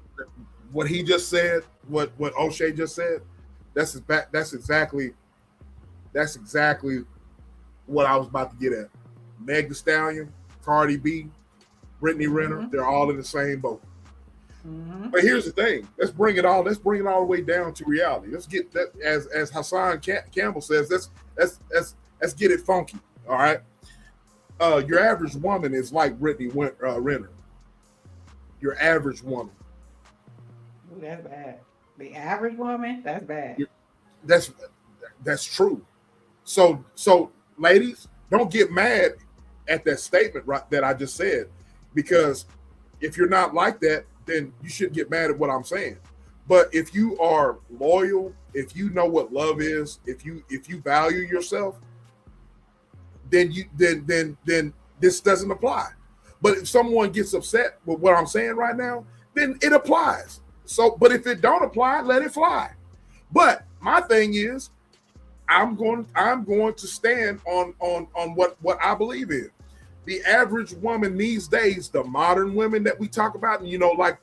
What he just said, what O'Shea just said, that's exactly what I was about to get at. Meg Thee Stallion, Cardi B, Brittany Renner, they're all in the same boat. But here's the thing. Let's bring it all the way down to reality. Let's get that, as Hassan Campbell says, let's get it funky. All right. Your average woman is like Brittany Renner. Your average woman. Ooh, that's bad. The average woman, that's bad. That's true. So ladies, don't get mad at that statement that I just said, because if you're not like that, then you shouldn't get mad at what I'm saying. But if you are loyal, if you know what love is, if you value yourself, then this doesn't apply. But if someone gets upset with what I'm saying right now, then it applies. So, but if it don't apply, let it fly. But my thing is, I'm going to stand on what I believe in. The average woman these days, the modern women that we talk about, and like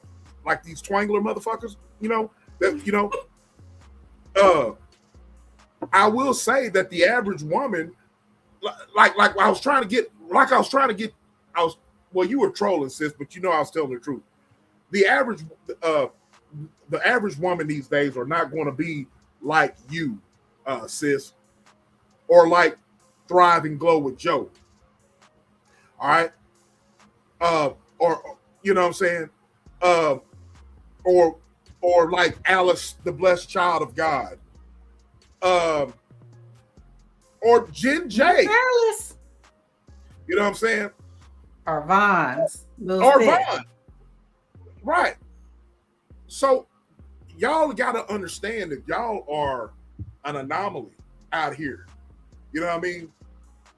these twangler motherfuckers, I will say that the average woman, well, you were trolling, sis, but I was telling the truth. The average woman these days are not going to be like you, sis, or like Thrive and Glow with Joe. All right. Or you know what I'm saying? Or like Alice, the blessed child of God. Or Jen J. Alice. You know what I'm saying? Or Vons. Or Vaughn. Right. So y'all gotta understand that y'all are an anomaly out here. You know what I mean?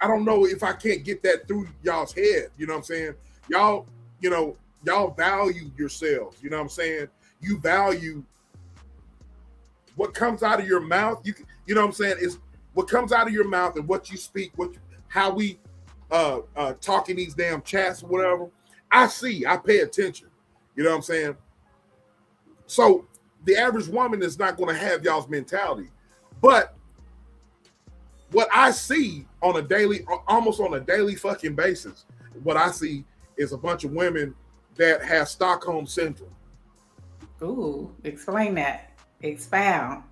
I don't know if I can't get that through y'all's head. You know what I'm saying? Y'all value yourselves. You know what I'm saying? You value what comes out of your mouth. You know what I'm saying? Is what comes out of your mouth and what you speak, how we talk in these damn chats or whatever. I pay attention. You know what I'm saying? So the average woman is not going to have y'all's mentality. But what I see almost on a daily fucking basis, what I see is a bunch of women that have Stockholm syndrome. Ooh, explain that. Expound.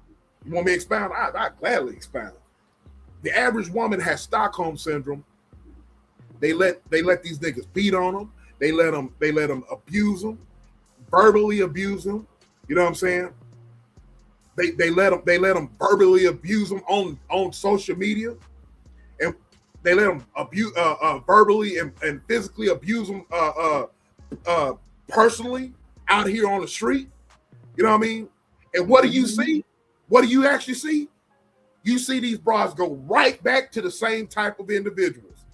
You want me to expound? I gladly expound. The average woman has Stockholm syndrome. They let these niggas beat on them. They let them abuse them, verbally abuse them. You know what I'm saying? They let them verbally abuse them on social media, and they let them verbally and physically abuse them personally out here on the street. You know what I mean? And what do you see? What do you actually see? You see these bras go right back to the same type of individuals.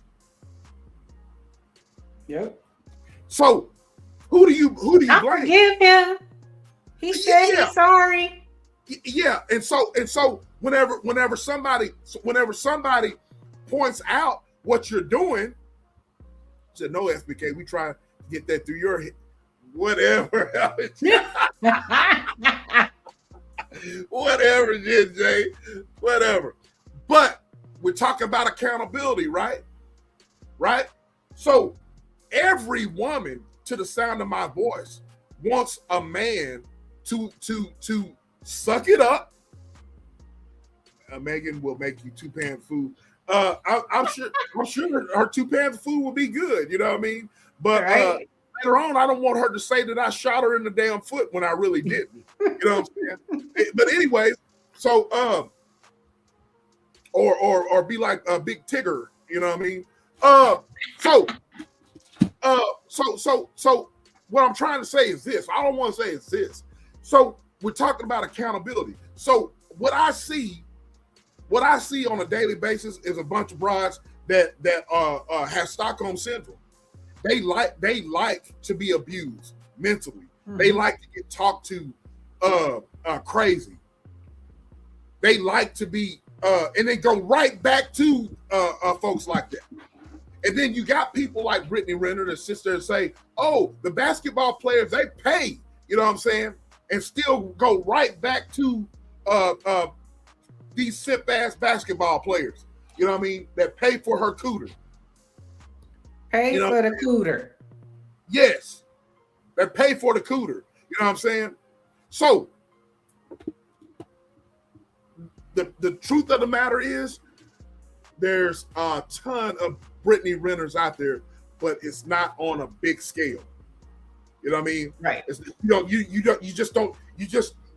Yep. So who do you blame? I forgive him. He said he's sorry. Yeah, and so whenever somebody points out what you're doing, said no, SBK, we try to get that through your head. Whatever. Whatever, Jay. Whatever. But we're talking about accountability, right? Right? So every woman, to the sound of my voice, wants a man to suck it up. Megan will make you 2 pans of food. I'm sure her 2 pans of food will be good. You know what I mean? But later on, I don't want her to say that I shot her in the damn foot when I really didn't. You know what I'm saying? But anyways, so or be like a big Tigger. You know what I mean? So what I'm trying to say is this. I don't want to say it's this. So we're talking about accountability. So what I see on a daily basis is a bunch of brides that have Stockholm syndrome. They like to be abused mentally. Mm-hmm. They like to get talked to crazy. They like to be and they go right back to folks like that. And then you got people like Brittany Renner that sits there and say, oh, the basketball players, they pay, you know what I'm saying? And still go right back to these simp-ass basketball players, you know what I mean, that pay for her cooter. Pay for the cooter. Yes, that pay for the cooter, you know what I'm saying? So, the truth of the matter is, there's a ton of Brittany Renners out there, but it's not on a big scale. You know what I mean? Right. It's,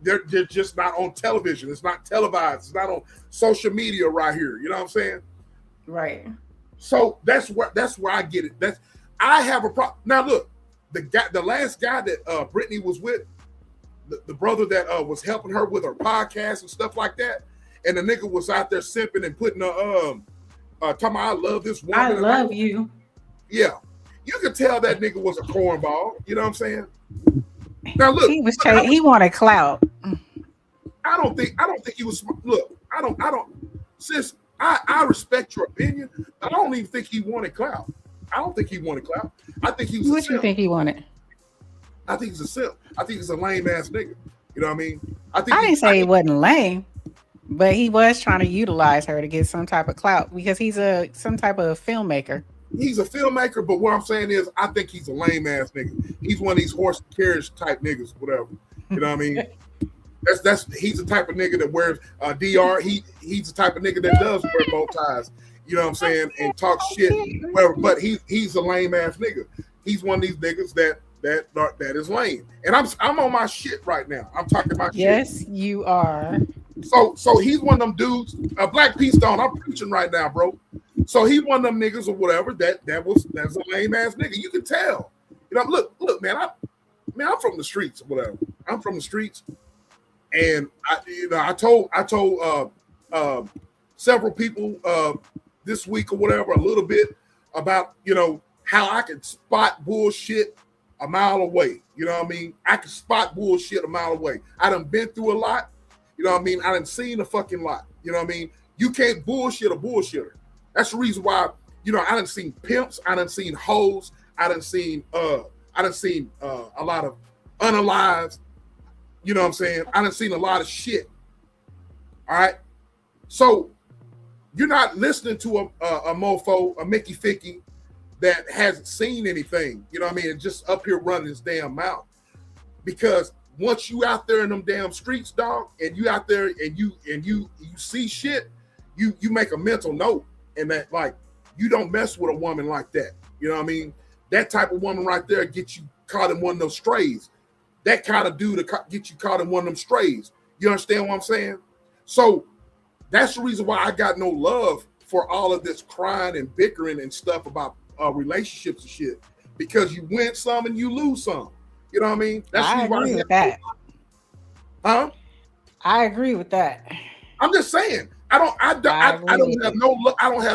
they're just not on television. It's not televised. It's not on social media right here. You know what I'm saying? Right. So that's where I get it. I have a problem. Now look, the last guy that Brittany was with, the brother that was helping her with her podcast and stuff like that, and the nigga was out there simping and putting talking about, I love this woman. I love you. Yeah. You could tell that nigga was a cornball. You know what I'm saying? Now look, he wanted clout. I don't think he was. Look, I don't. Sis, I respect your opinion. I don't even think he wanted clout. I don't think he wanted clout. I think he was. What you think he wanted? I think he's a simp. I think he's a lame ass nigga. You know what I mean? I didn't say he wasn't lame, but he was trying to utilize her to get some type of clout because he's some type of filmmaker. He's a filmmaker, but what I'm saying is, I think he's a lame ass nigga. He's one of these horse carriage type niggas, whatever. You know what I mean? He's the type of nigga that wears DR. He's the type of nigga that does wear bow ties. You know what I'm saying? And talk shit, whatever. But he's a lame ass nigga. He's one of these niggas that is lame. And I'm on my shit right now. I'm talking about shit. Yes, you are. So he's one of them dudes. Black Peace Stone. I'm preaching right now, bro. So he one of them niggas or whatever that's a lame ass nigga. You can tell. You know, look, man. I'm from the streets or whatever. I'm from the streets, and I told several people this week or whatever a little bit about how I can spot bullshit a mile away. You know what I mean? I can spot bullshit a mile away. I done been through a lot. You know what I mean? I done seen a fucking lot. You know what I mean? You can't bullshit a bullshitter. That's the reason why, I done seen pimps, I done seen hoes, I done seen a lot of unalives. You know what I'm saying? I done seen a lot of shit. All right. So you're not listening to a mofo, a Mickey Ficky that hasn't seen anything. You know what I mean? And just up here running his damn mouth. Because once you out there in them damn streets, dog, and you out there and you see shit, you make a mental note. And that, like, you don't mess with a woman like that. You know what I mean? That type of woman right there gets you caught in one of those strays. That kind of dude to get you caught in one of them strays. You understand what I'm saying? So that's the reason why I got no love for all of this crying and bickering and stuff about relationships and shit. Because you win some and you lose some. You know what I mean? I agree with that. Huh? I agree with that. I'm just saying. I don't have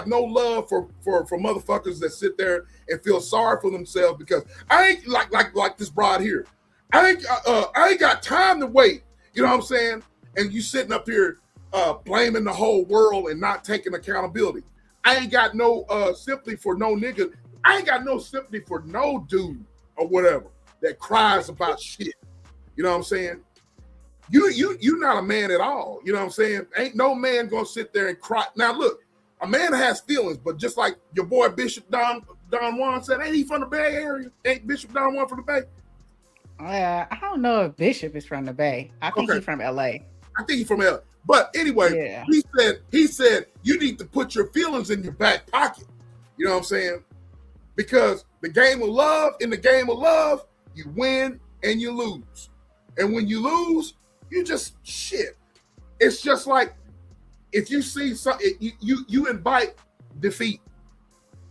no love for motherfuckers that sit there and feel sorry for themselves because I ain't like this broad here. I ain't got time to wait. You know what I'm saying? And you sitting up here blaming the whole world and not taking accountability. I ain't got no sympathy for no nigga. I ain't got no sympathy for no dude or whatever that cries about shit. You know what I'm saying? You're not a man at all. You know what I'm saying? Ain't no man gonna sit there and cry. Now look, a man has feelings, but just like your boy Bishop Don Juan said, ain't he from the Bay Area? Ain't Bishop Don Juan from the Bay? I don't know if Bishop is from the Bay. I think he's from LA. I think he's from LA. But anyway, yeah. He said you need to put your feelings in your back pocket. You know what I'm saying? Because in the game of love, you win and you lose. And when you lose, you just shit. It's just like if you see something, you invite defeat.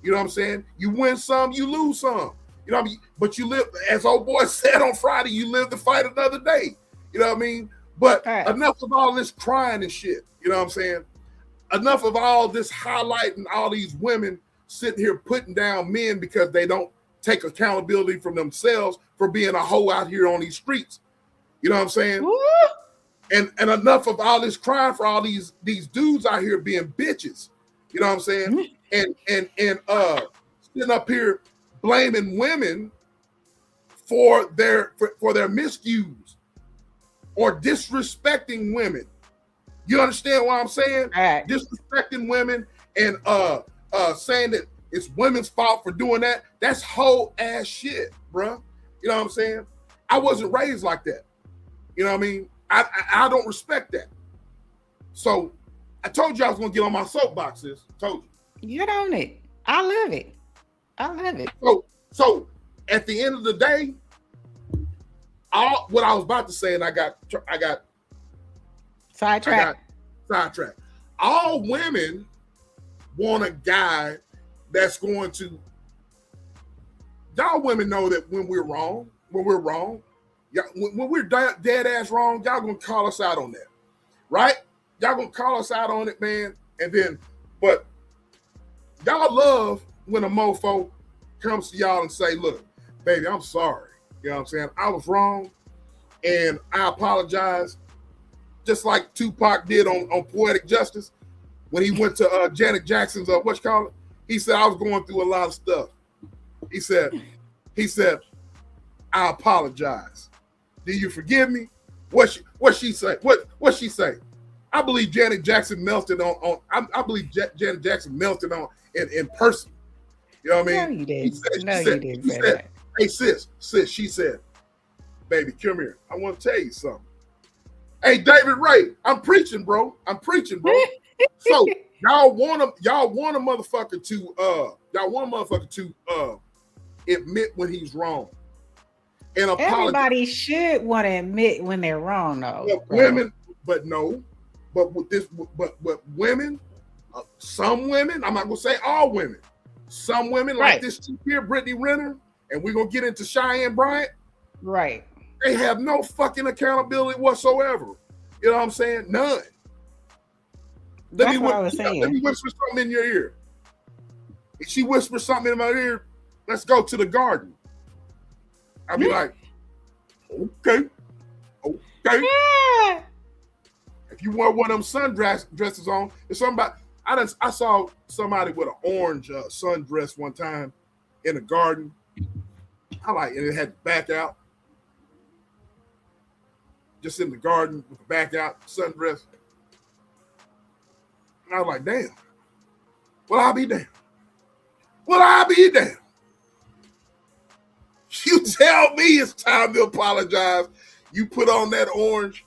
You know what I'm saying? You win some, you lose some. You know what I mean? But you live, as old boy said on Friday, you live to fight another day. You know what I mean? But enough of all this crying and shit. You know what I'm saying? Enough of all this highlighting all these women sitting here putting down men because they don't take accountability from themselves for being a hoe out here on these streets. You know what I'm saying? Woo! And enough of all this crying for all these dudes out here being bitches. You know what I'm saying? And sitting up here blaming women for their miscues or disrespecting women. You understand what I'm saying? Right. Disrespecting women and saying that it's women's fault for doing that. That's whole ass shit, bro. You know what I'm saying? I wasn't raised like that. You know what I mean? I don't respect that. So I told you I was gonna get on my soapboxes. Told you. Get on it. I love it. I love it. So at the end of the day, all what I was about to say, and I got sidetracked. All women want a guy that's going to. Y'all women know that when we're wrong, when we're dead ass wrong, y'all gonna call us out on that, right? Y'all gonna call us out on it, man. And then, but y'all love when a mofo comes to y'all and say, "Look, baby, I'm sorry." You know what I'm saying? I was wrong, and I apologize. Just like Tupac did on Poetic Justice when he went to Janet Jackson's he said, "I was going through a lot of stuff." He said, "I apologize. Do you forgive me?" What she say? What she say? I believe Janet Jackson melted on I believe Janet Jackson melted on in person. You know what I mean? No, you didn't. She said, "Hey sis," she said, "Baby, come here. I want to tell you something." Hey, David Ray, I'm preaching, bro. So y'all want a motherfucker to admit when he's wrong. And apologize. Everybody should want to admit when they're wrong, though. Women, but women, some women, I'm not gonna say all women, some women like this chick here, Brittany Renner, and we're gonna get into Cheyenne Bryant. Right. They have no fucking accountability whatsoever. You know what I'm saying? None. That's what I was saying. Let me whisper something in your ear. If she whispers something in my ear, let's go to the garden. I'll be like, okay. Yeah. If you want one of them sundresses on, it's something about. I saw somebody with an orange sundress one time in the garden. And it had the back out. Just in the garden with the back out, sundress. And I was like, damn. Well, I'll be damned. You tell me it's time to apologize. You put on that orange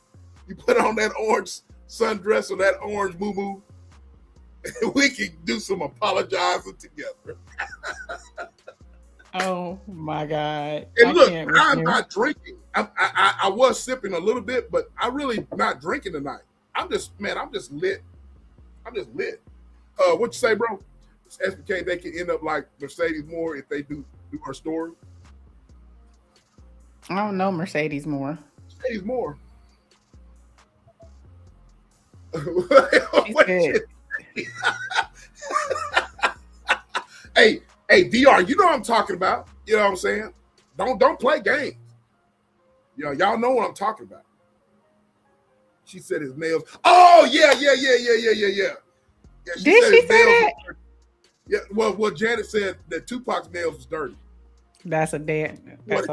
sundress or that orange moo-moo, and we can do some apologizing together. Oh my God. And look, I'm not drinking. I was sipping a little bit, but I really not drinking tonight. I'm just lit. What you say, bro? SBK, they can end up like Mercedes Moore if they do her story. I don't know Mercedes Moore. Mercedes Moore. Hey, DR, you know what I'm talking about. You know what I'm saying? Don't play games. You know, y'all know what I'm talking about. She said his nails. Oh, yeah. Did she say that? Yeah, well, Janet said that Tupac's nails was dirty. That's a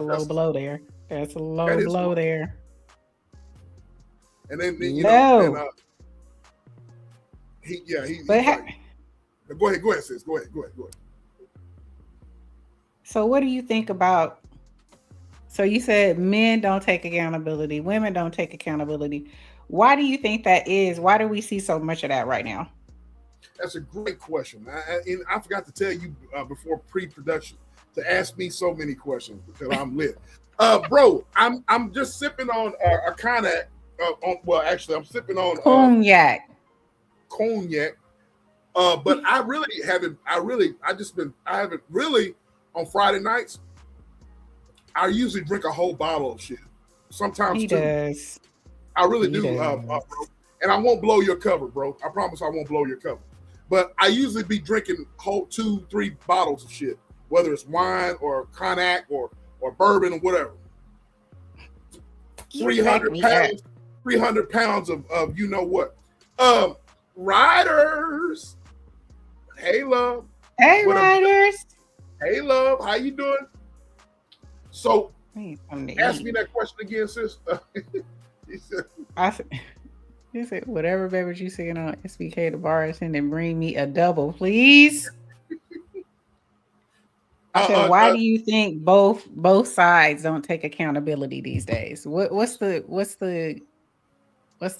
low blow there. That's a low blow there. And then you know, go ahead, sis. Go ahead. So what do you think about? So you said men don't take accountability, women don't take accountability. Why do you think that is? Why do we see so much of that right now? That's a great question. I forgot to tell you before pre-production to ask me so many questions because I'm lit. Bro, I'm just sipping on a cognac. I'm sipping on cognac. cognac. But I haven't really on Friday nights. I usually drink a whole bottle of shit. Sometimes He two. does. I really He do, does. bro. And I won't blow your cover, bro. I promise I won't blow your cover. But I usually be drinking whole 2-3 bottles of shit, whether it's wine or cognac or bourbon or whatever. 300 pounds of you know what. Riders. Hey, love. Hey, Riders. Hey, love. How you doing? So, ask me that question again, sis. He said, whatever beverage you seen on SBK the bar attendant, bring me a double, please. I said, why do you think both sides don't take accountability these days? What's the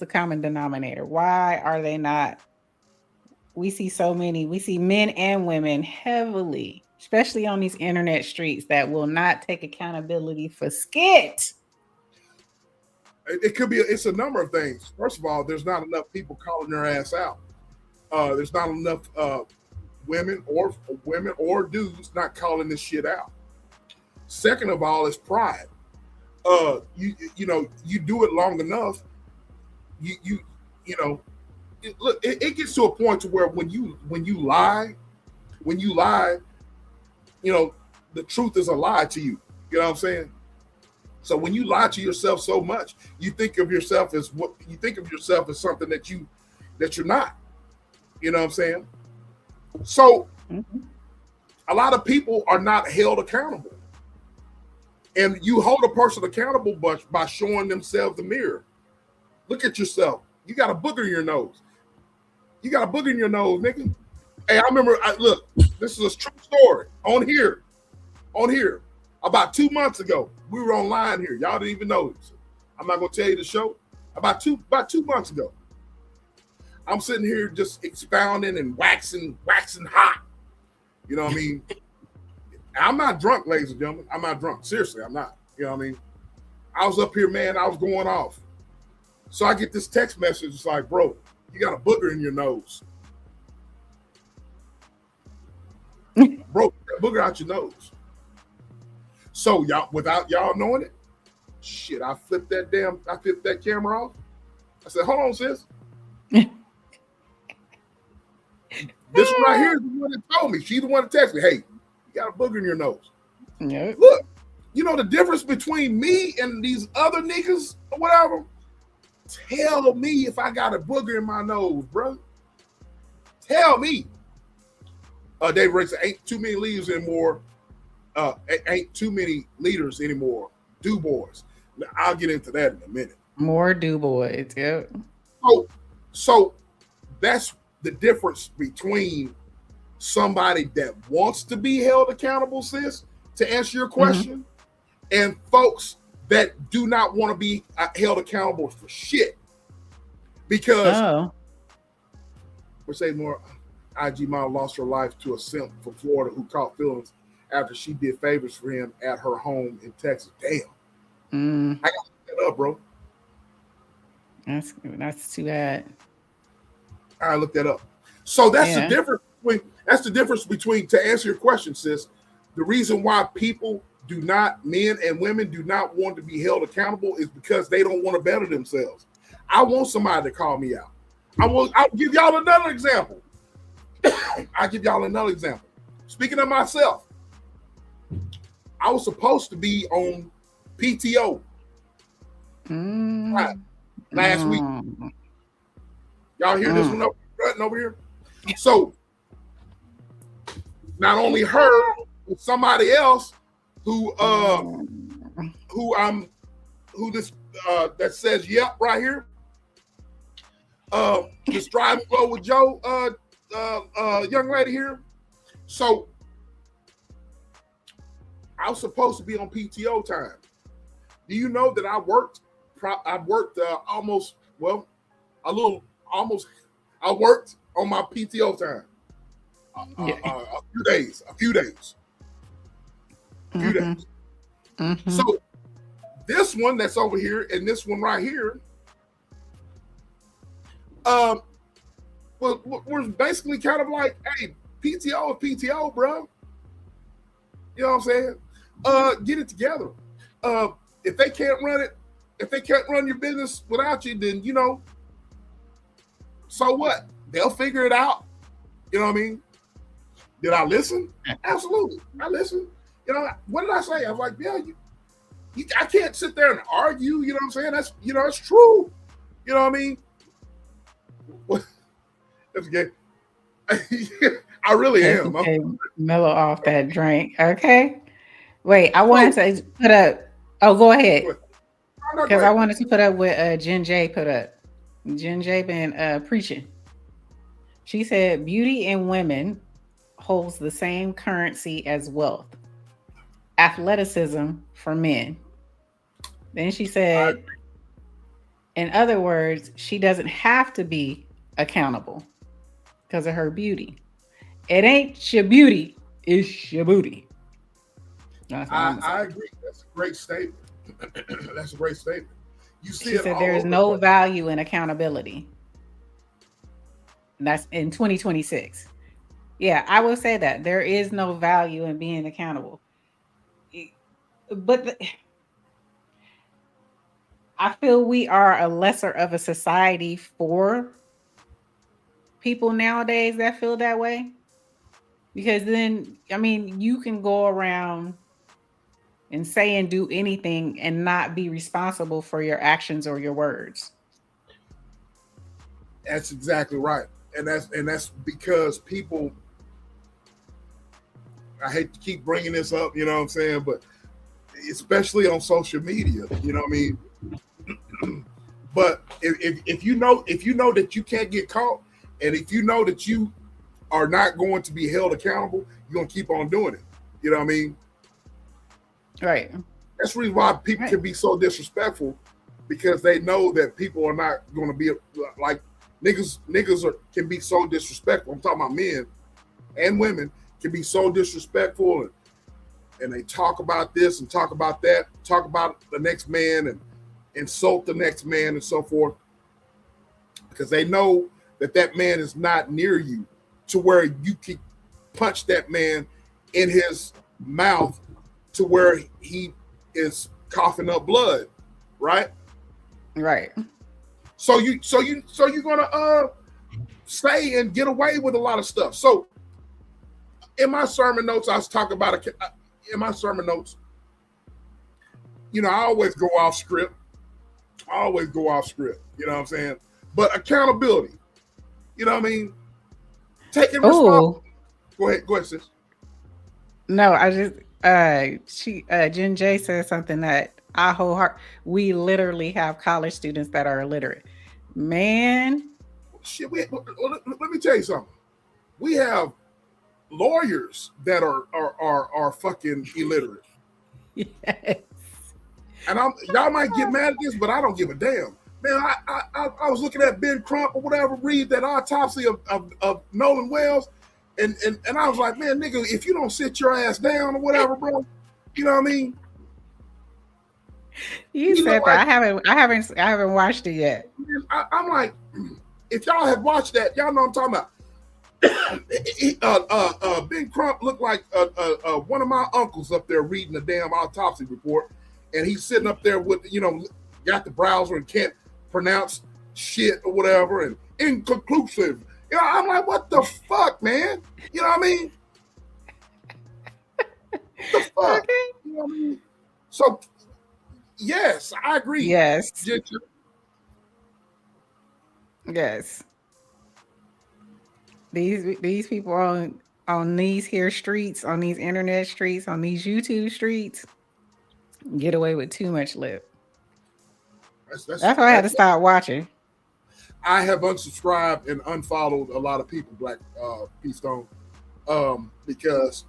common denominator? Why are they not? We see men and women heavily, especially on these internet streets, that will not take accountability for skit. It could be. It's a number of things. First of all, there's not enough people calling their ass out. There's not enough women or dudes not calling this shit out. Second of all, is pride. You do it long enough. It gets to a point to where when you lie, the truth is a lie to you. You know what I'm saying? So when you lie to yourself so much, you think of yourself as something that you're not. You know what I'm saying? So a lot of people are not held accountable. And you hold a person accountable by showing themselves the mirror. Look at yourself. You got a booger in your nose. You got a booger in your nose, nigga. Hey, I remember, look, this is a true story on here. About 2 months ago, we were online here. Y'all didn't even know this. I'm not going to tell you the show. About two months ago, I'm sitting here just expounding and waxing hot. You know what I mean? I'm not drunk, ladies and gentlemen. I'm not drunk. Seriously, I'm not. You know what I mean? I was up here, man. I was going off. So I get this text message. It's like, bro, you got a booger in your nose. Bro, that booger out your nose. So y'all, without y'all knowing it, shit, I flipped that camera off. I said, hold on, sis. This one right here is the one that told me. She's the one that texted me, hey, you got a booger in your nose. Yep. Look, you know the difference between me and these other niggas or whatever? Tell me if I got a booger in my nose, bro. Tell me. Dave Ray said, ain't too many leaders anymore. Ain't too many leaders anymore. Du boys. Now, I'll get into that in a minute. More du boys. Yep. So that's the difference between somebody that wants to be held accountable, sis, to answer your question, and folks that do not want to be held accountable for shit. Because we're saying more IG model lost her life to a simp from Florida who caught feelings after she did favors for him at her home in Texas. Damn. I got to look that up, bro. That's too bad. I looked that up. So that's the difference between, to answer your question, sis, the reason why men and women do not want to be held accountable is because they don't want to better themselves. I want somebody to call me out. I'll give y'all another example. Speaking of myself, I was supposed to be on PTO last week. Y'all hear this one over here? So not only her, but somebody else that says yep right here. Just driving slow with Joe, young lady here. So I was supposed to be on PTO time. Do you know that I worked on my PTO time. A few days. So this one that's over here and this one right here, we're basically kind of like, hey, PTO is PTO, bro. You know what I'm saying? Get it together. If they can't run it, if they can't run your business without you, then, you know, so what? They'll figure it out. You know what I mean? Did I listen? Absolutely. I listened. You know, what did I say? I was like, yeah, I can't sit there and argue. You know what I'm saying? That's, you know, it's true. You know what I mean? That's good. I really am. Okay, mellow off that drink. Okay. Wait, I wanted to put up. Oh, go ahead. Because I wanted to put up what Jen J put up. Jen J been preaching. She said beauty in women holds the same currency as wealth. Athleticism for men. Then she said, in other words, she doesn't have to be accountable because of her beauty. It ain't your beauty, it's your booty. I agree. That's a great statement. That's a great statement. You see, she said there is no value in accountability. And that's in 2026. Yeah, I will say that there is no value in being accountable. But I feel we are a lesser of a society for people nowadays that feel that way. Because then, I mean, you can go around and say and do anything and not be responsible for your actions or your words. That's exactly right. And that's because people, I hate to keep bringing this up, you know what I'm saying, but especially on social media, you know what I mean? But if you know that you can't get caught, and if you know that you are not going to be held accountable, you're gonna keep on doing it. You know what I mean? Right. That's the reason why people can be so disrespectful, because they know that people are not going to be like niggas can be so disrespectful. I'm talking about men and women can be so disrespectful, and they talk about this and talk about that, talk about the next man and insult the next man and so forth, because they know that man is not near you to where you can punch that man in his mouth to where he is coughing up blood, right? Right. So you're gonna say and get away with a lot of stuff. So in my sermon notes, I was talking about in my sermon notes, you know, I always go off script. You know what I'm saying? But accountability, you know what I mean? Taking responsibility. Go ahead, sis. No, I just Jen J said something that I wholeheartedly. We literally have college students that are illiterate. Man, shit. Let me tell you something. We have lawyers that are fucking illiterate. Yes. And y'all might get mad at this, but I don't give a damn. Man, I was looking at Ben Crump or whatever, read that autopsy of Nolan Wells, and I was like, man, nigga, if you don't sit your ass down or whatever, bro, you know what I mean? You said that. I haven't watched it yet. I'm like, if y'all have watched that, y'all know what I'm talking about. Ben Crump looked like one of my uncles up there reading the damn autopsy report, and he's sitting up there with, you know, got the browser and can't pronounce shit or whatever, and inconclusive. You know, I'm like, what the fuck, man? You know what I mean? What the fuck? Okay. You know what I mean? So, yes, I agree. Yes. Yes. These people on these here streets, on these internet streets, on these YouTube streets, get away with too much lip. That's why I had to stop watching. I have unsubscribed and unfollowed a lot of people, Black P Stone, because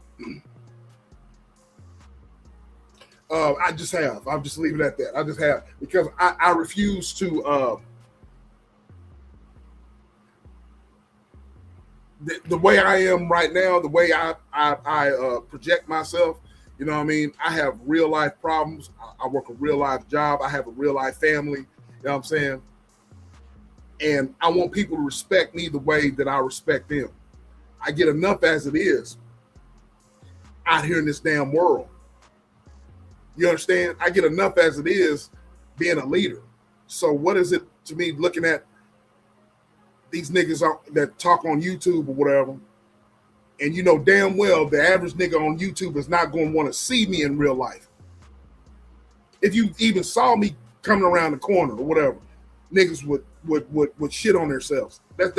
I just have. I'm just leaving it at that. I just have, because I refuse to the way I am right now, the way I project myself. You know what I mean? I have real life problems. I work a real life job. I have a real life family. You know what I'm saying? And I want people to respect me the way that I respect them. I get enough as it is out here in this damn world. You understand? I get enough as it is being a leader. So what is it to me looking at these niggas that talk on YouTube or whatever, and you know damn well the average nigga on YouTube is not going to want to see me in real life. If you even saw me coming around the corner or whatever, niggas would shit on themselves. That's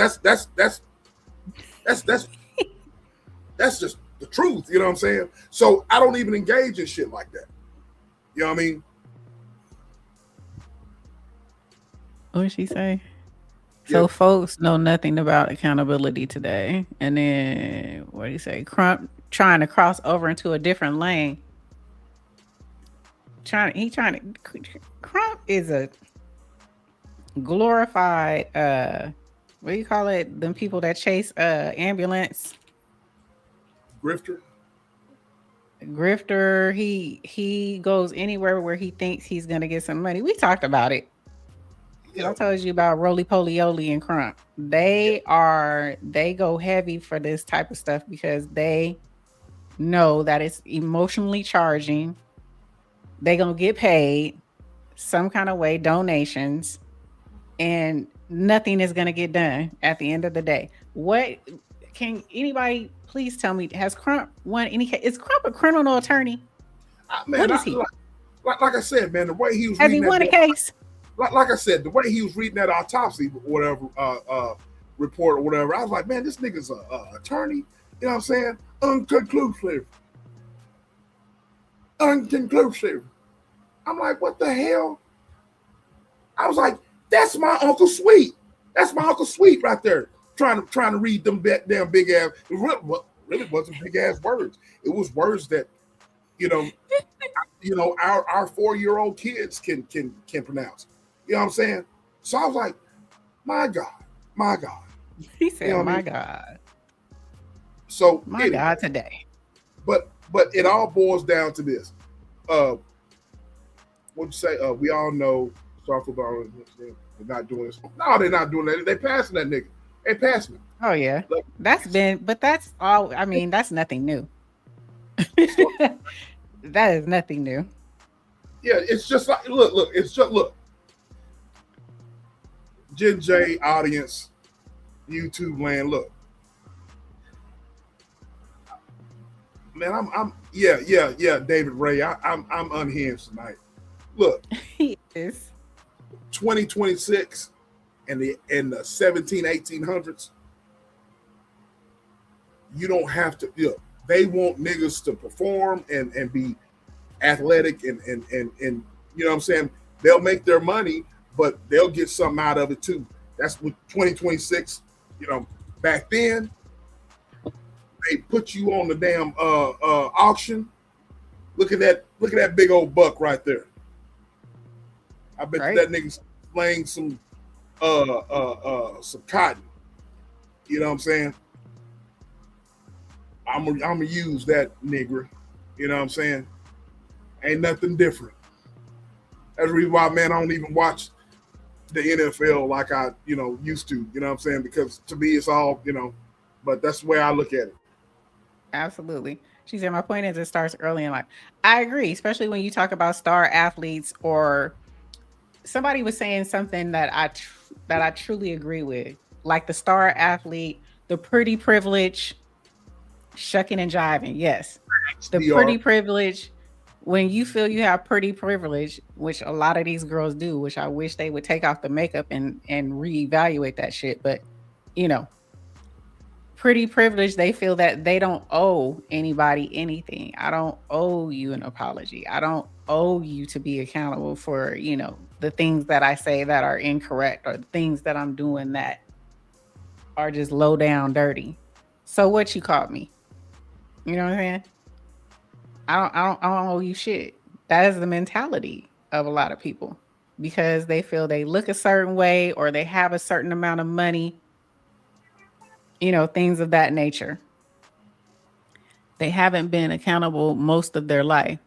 just the truth. You know what I'm saying? So I don't even engage in shit like that. You know what I mean? What did she say? So folks know nothing about accountability today. And then what do you say? Crump trying to cross over into a different lane. Crump is a glorified what do you call it? Them people that chase ambulance. Grifter. He goes anywhere where he thinks he's gonna get some money. We talked about it. I told you about Roly Polioli and Crump. They go heavy for this type of stuff because they know that it's emotionally charging. They gonna get paid some kind of way, donations, and nothing is gonna get done at the end of the day. What can anybody please tell me? Has Crump won any case? Is Crump a criminal attorney? What is he? Like I said, man, the way he was has he won a case? Like I said, the way he was reading that autopsy, whatever report or whatever, I was like, man, this nigga's a attorney. You know what I'm saying? Unconclusive. I'm like, what the hell? I was like, that's my Uncle Sweet. That's my Uncle Sweet right there. Trying to read them damn big ass. It really wasn't big ass words. It was words that, our 4-year-old kids can pronounce. You know what I'm saying? So I was like, my God. He said, my God. So my God today. But it all boils down to this. What'd you say? We all know soft football. They're not doing this. No, they're not doing that. They passing that nigga. They passing him. Oh yeah, that's all. I mean, that's nothing new. That is nothing new. Yeah, it's just like look. Jen J audience, YouTube land, look. Man, I'm David Ray. I'm unhinged tonight. Look, he is 2026 and the 1800s. You don't have to. They want niggas to perform and be athletic and you know what I'm saying. They'll make their money, but they'll get something out of it too. That's what 2026. Back then. They put you on the damn auction. Look at that big old buck right there. I bet that nigga's laying some cotton. You know what I'm saying? I'm gonna use that nigger. You know what I'm saying? Ain't nothing different. That's the reason why, man, I don't even watch the NFL like I, used to. You know what I'm saying? Because to me, it's all, but that's the way I look at it. Absolutely. She said, my point is it starts early in life. I agree, especially when you talk about star athletes, or somebody was saying something that I truly agree with. Like the star athlete, the pretty privilege, shucking and jiving. Yes. The pretty privilege, when you feel you have pretty privilege, which a lot of these girls do, which I wish they would take off the makeup and reevaluate that shit. But, pretty privilege, they feel that they don't owe anybody anything. I don't owe you an apology. I don't owe you to be accountable for, the things that I say that are incorrect, or the things that I'm doing that are just low down dirty. So what you called me? You know what I'm saying? I don't owe you shit. That is the mentality of a lot of people, because they feel they look a certain way or they have a certain amount of money, things of that nature. They haven't been accountable most of their life.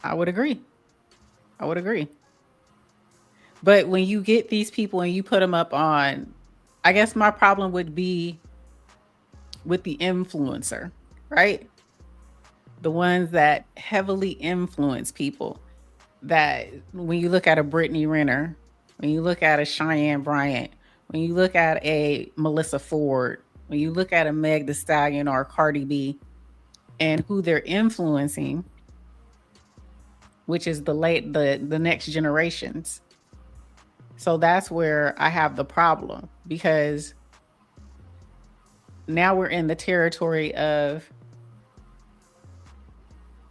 I would agree. But when you get these people and you put them up on, I guess my problem would be with the influencer, right? The ones that heavily influence people. That when you look at a Brittany Renner, when you look at a Cheyenne Bryant, when you look at a Melissa Ford, when you look at a Meg Thee Stallion or a Cardi B, and who they're influencing, which is the next generations. So that's where I have the problem, because now we're in the territory of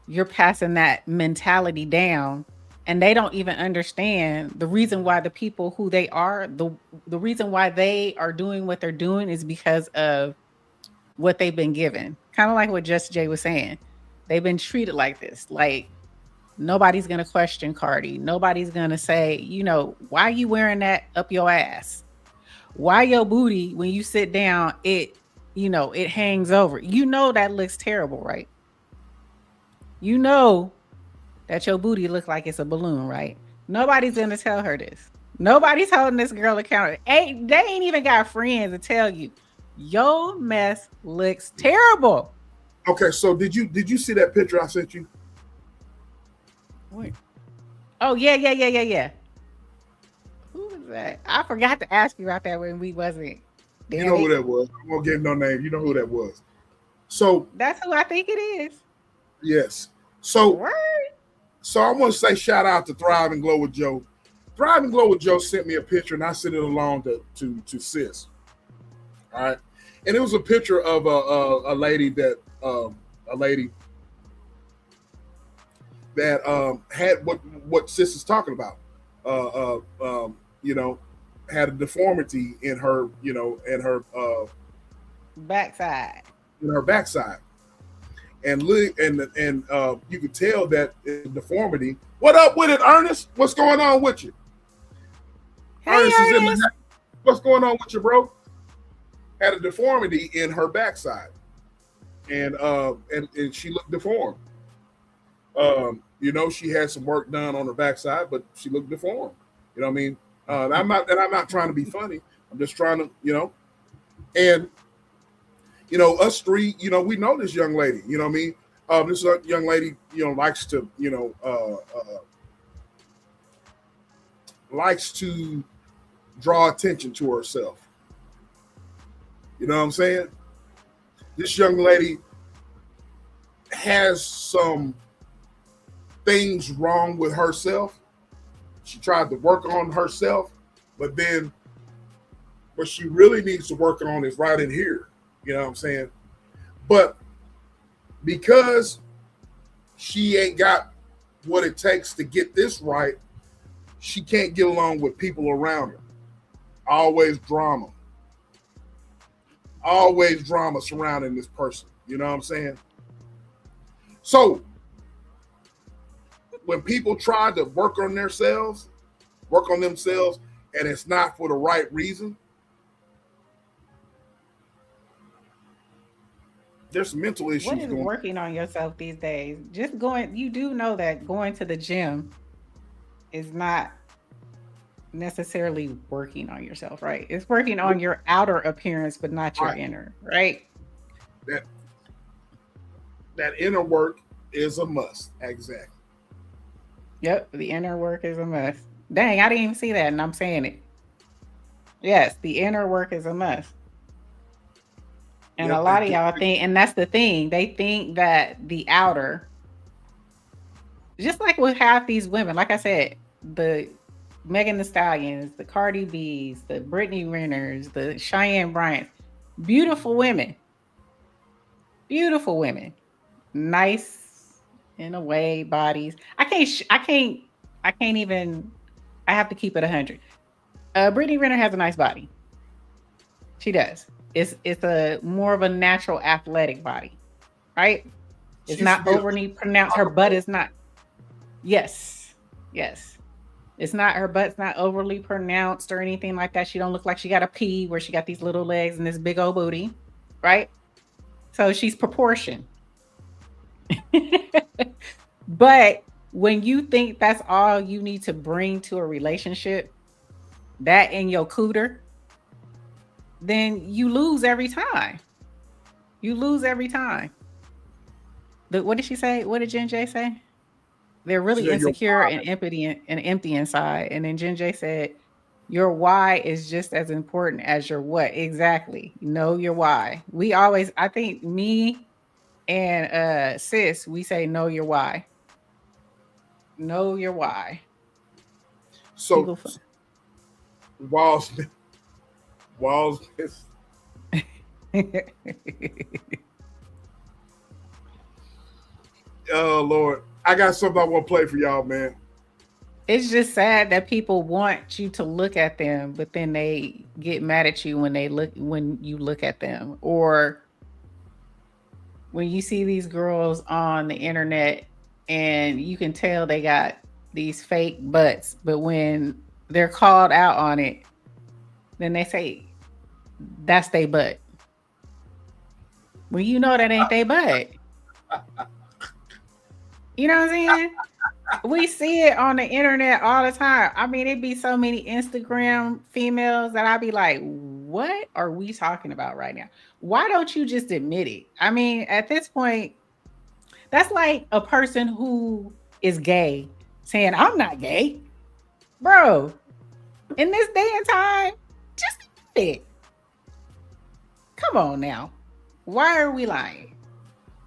you're passing that mentality down, and they don't even understand the reason why the people who they are, the reason why they are doing what they're doing is because of what they've been given. Kind of like what Just Jay was saying. They've been treated like this. Like, nobody's going to question Cardi. Nobody's going to say, you know, why are you wearing that up your ass? Why your booty, when you sit down, it hangs over. You know that looks terrible, right? You know that your booty looks like it's a balloon, right? Nobody's going to tell her this. Nobody's holding this girl accountable. They ain't even got friends to tell you, your mess looks terrible. Okay, so did you see that picture I sent you? Wait. Oh, yeah. Who was that? I forgot to ask you about that when we wasn't. You know who that was. I won't give no name. You know who that was. So that's who I think it is. Yes. So I want to say shout out to Thrive and Glow with Joe. Thrive and Glow with Joe sent me a picture, and I sent it along to Sis. All right, and it was a picture of a lady that had what Sis is talking about. Had a deformity in her, backside. In her backside. And you could tell that deformity. What up with it, Ernest? What's going on with you? Hey, Ernest is in the. What's going on with you, bro? Had a deformity in her backside, and she looked deformed. She had some work done on her backside, but she looked deformed. You know what I mean? I'm not trying to be funny. I'm just trying to, and us three, we know this young lady. You know what I mean? This young lady, likes to draw attention to herself. You know what I'm saying? This young lady has some things wrong with herself. She tried to work on herself, but then what she really needs to work on is right in here. You know what I'm saying? But because she ain't got what it takes to get this right, she can't get along with people around her. Always drama surrounding this person. You know what I'm saying? So when people try to work on themselves, and it's not for the right reason, there's some mental issues. What is working on yourself these days? Just going, you do know that going to the gym is not necessarily working on yourself, right? It's working on your outer appearance, but not your inner, right? That inner work is a must. Exactly. Yep, the inner work is a must. Dang, I didn't even see that, and I'm saying it. Yes, the inner work is a must. And a lot of y'all think, and that's the thing, they think that the outer, just like with half these women, like I said, the Megan Thee Stallions, the Cardi B's, the Brittany Renners, the Cheyenne Bryant, beautiful women, nice in a way bodies. I have to keep it 100. Brittany Renner has a nice body. She does. It's a more of a natural athletic body, right? It's not overly pronounced. Her butt is not. Yes. It's not, her butt's not overly pronounced or anything like that. She don't look like she got a P where she got these little legs and this big old booty, right? So she's proportioned. But when you think that's all you need to bring to a relationship, that in your cooter, then you lose every time. You lose every time. What did she say? What did Jen J say? They're really insecure and empty inside. And then Jen J said, your why is just as important as your what. Exactly. Know your why. We always, I think me and sis, we say know your why. Know your why. So Walls oh Lord, I got something I want to play for y'all, man. It's just sad that people want you to look at them, but then they get mad at you when you look at them, or when you see these girls on the internet and you can tell they got these fake butts, but when they're called out on it, then they say that's they butt. Well, you know that ain't they butt. You know what I'm saying? We see it on the internet all the time. I mean, it'd be so many Instagram females that I'd be like, what are we talking about right now? Why don't you just admit it? I mean, at this point, that's like a person who is gay saying, I'm not gay. Bro, in this day and time, just admit it. Come on now. Why are we lying?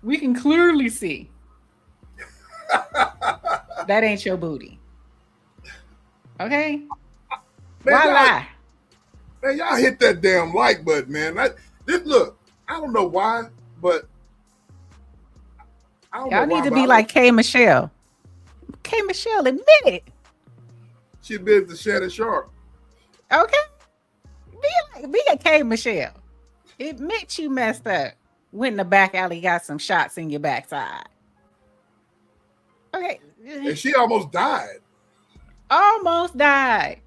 We can clearly see. That ain't your booty. Okay? Man, why lie? Man, y'all hit that damn like button, man. Look, I don't know why, but y'all need to be like K. Michelle. K. Michelle, admit it. She admitted to Shannon Sharp. Okay? Be a K. Michelle. Admit you messed up. Went in the back alley, got some shots in your backside. Okay. And she almost died. Almost died.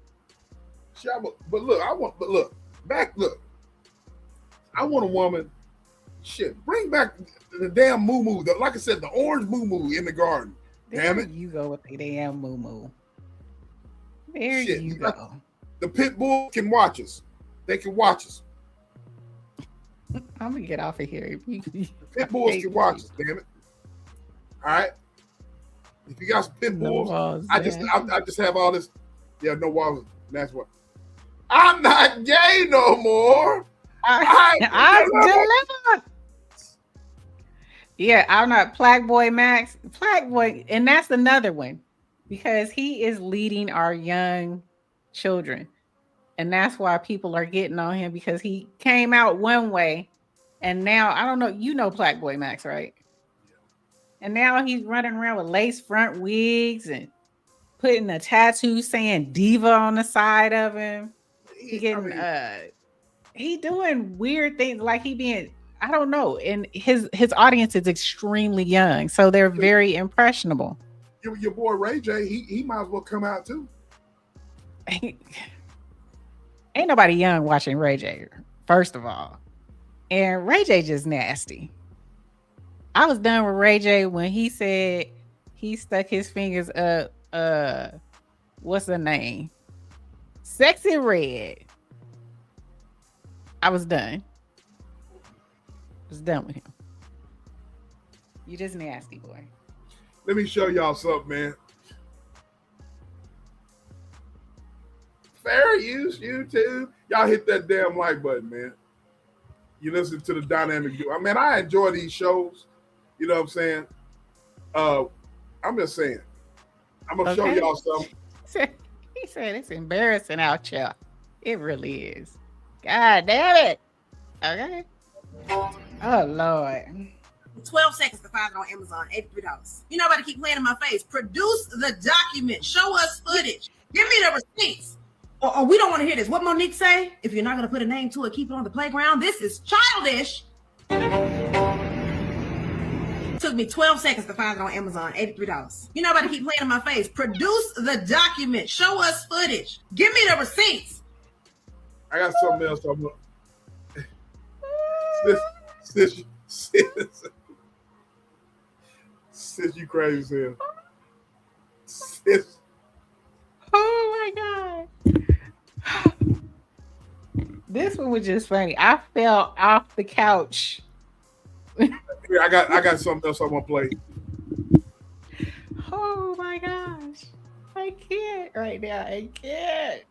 But look, I want a woman. Shit, bring back the damn moo-moo. Like I said, the orange moo-moo in the garden. Damn it. You go with the damn moo-moo. There you go. The pit bull can watch us. They can watch us. I'm gonna get off of here. The pit bulls can watch us, damn it. All right. If you got some pit bulls, I just have all this. Yeah, no walls. That's what. I'm not gay no more. I'm delivered. Yeah, I'm not Plaque Boy Max. Plaque Boy, and that's another one because he is leading our young children. And that's why people are getting on him because he came out one way and now, I don't know, you know Plaque Boy Max, right? And now he's running around with lace front wigs and putting a tattoo saying diva on the side of him. He doing weird things like he being, I don't know. And his audience is extremely young. So they're very impressionable. Your boy Ray J, he might as well come out too. Ain't nobody young watching Ray J, first of all. And Ray J just nasty. I was done with Ray J when he said he stuck his fingers up, what's her name? Sexy Red. I was done. With him. You just nasty, boy. Let me show y'all something, man. Fair use YouTube. Y'all hit that damn like button, man. You listen to the dynamic duo. I mean, I enjoy these shows. You know what I'm saying? I'm just saying. I'm gonna show y'all something. He said it's embarrassing out here. It really is. God damn it. Okay. Oh Lord. 12 seconds to find it on Amazon, $83. You know about to keep playing in my face. Produce the document. Show us footage. Give me the receipts. Or we don't want to hear this. What Monique say? If you're not going to put a name to it, keep it on the playground. This is childish. Took me 12 seconds to find it on Amazon, $83. You know about to keep playing in my face. Produce the document. Show us footage. Give me the receipts. I got something else. Sis, you crazy as hell. Sis. Oh my God. This one was just funny. I fell off the couch. Here, I got something else I want to play. Oh my gosh. I can't right now. I can't.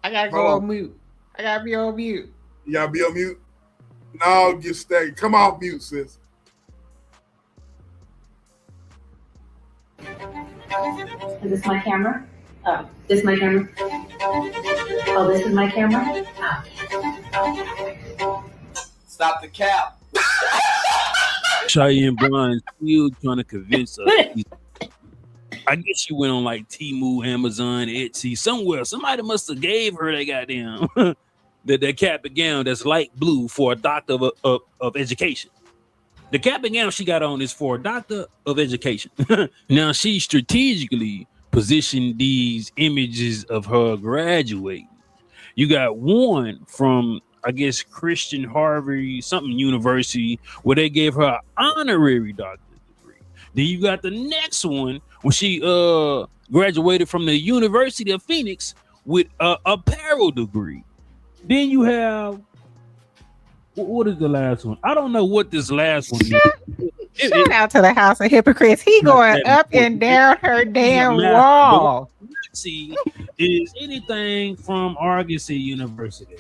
I gotta go on mute. I gotta be on mute. You gotta be on mute? No, just stay. Come off mute, sis. Is this my camera? Oh, this is my camera? Oh, this is my camera? Oh. Stop the cap. Cheyenne Bryant still trying to convince us. I guess she went on like Temu, Amazon, Etsy, somewhere. Somebody must have gave her that goddamn that cap and gown that's light blue for a doctor of education. The cap and gown she got on is for a doctor of education. Now she strategically positioned these images of her graduating. You got one from, I guess, Christian Harvard, something university, where they gave her an honorary doctorate degree. Then you got the next one when she graduated from the University of Phoenix with a apparel degree. Then you have, what is the last one? I don't know what this last one is. Shout out to the House of Hypocrites. He going up and down her damn wall. See, is anything from Argosy University.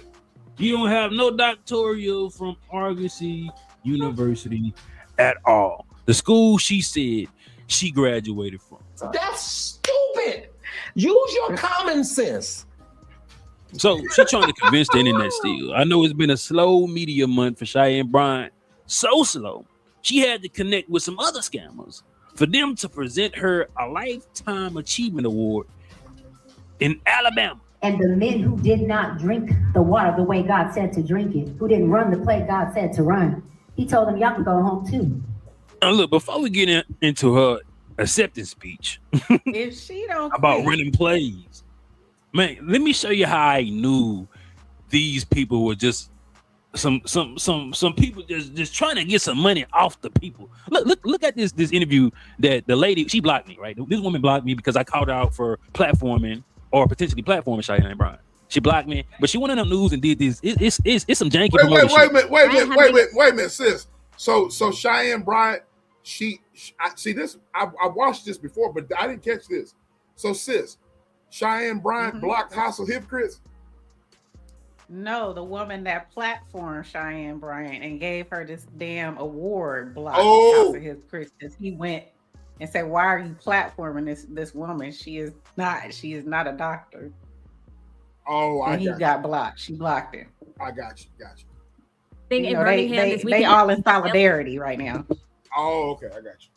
You don't have no doctoral from Argosy University at all. The school she said she graduated from. That's stupid. Use your common sense. So she's trying to convince the internet still. I know it's been a slow media month for Cheyenne Bryant. So slow. She had to connect with some other scammers for them to present her a Lifetime Achievement Award in Alabama. And the men who did not drink the water the way God said to drink it, who didn't run the play God said to run, he told them, y'all can go home too. Now look, before we get into her acceptance speech if she don't about running plays, man, let me show you how I knew these people were just some people just trying to get some money off the people. Look at this interview that the lady, she blocked me, right? This woman blocked me because I called her out for platforming or potentially platforming Cheyenne Bryant. She blocked me, but she went on the news and did this. It's some janky. Wait a minute, sis. So Cheyenne Bryant, I see this. I watched this before, but I didn't catch this. So sis, Cheyenne Bryant blocked House of Hypocrites. No, the woman that platformed Cheyenne Bryant and gave her this damn award blocked House of Hypocrites. He went and said, "Why are you platforming this woman? She is not a doctor." Oh, and he got blocked. She blocked him. I got you. They all in solidarity right now. Oh, okay, I got you.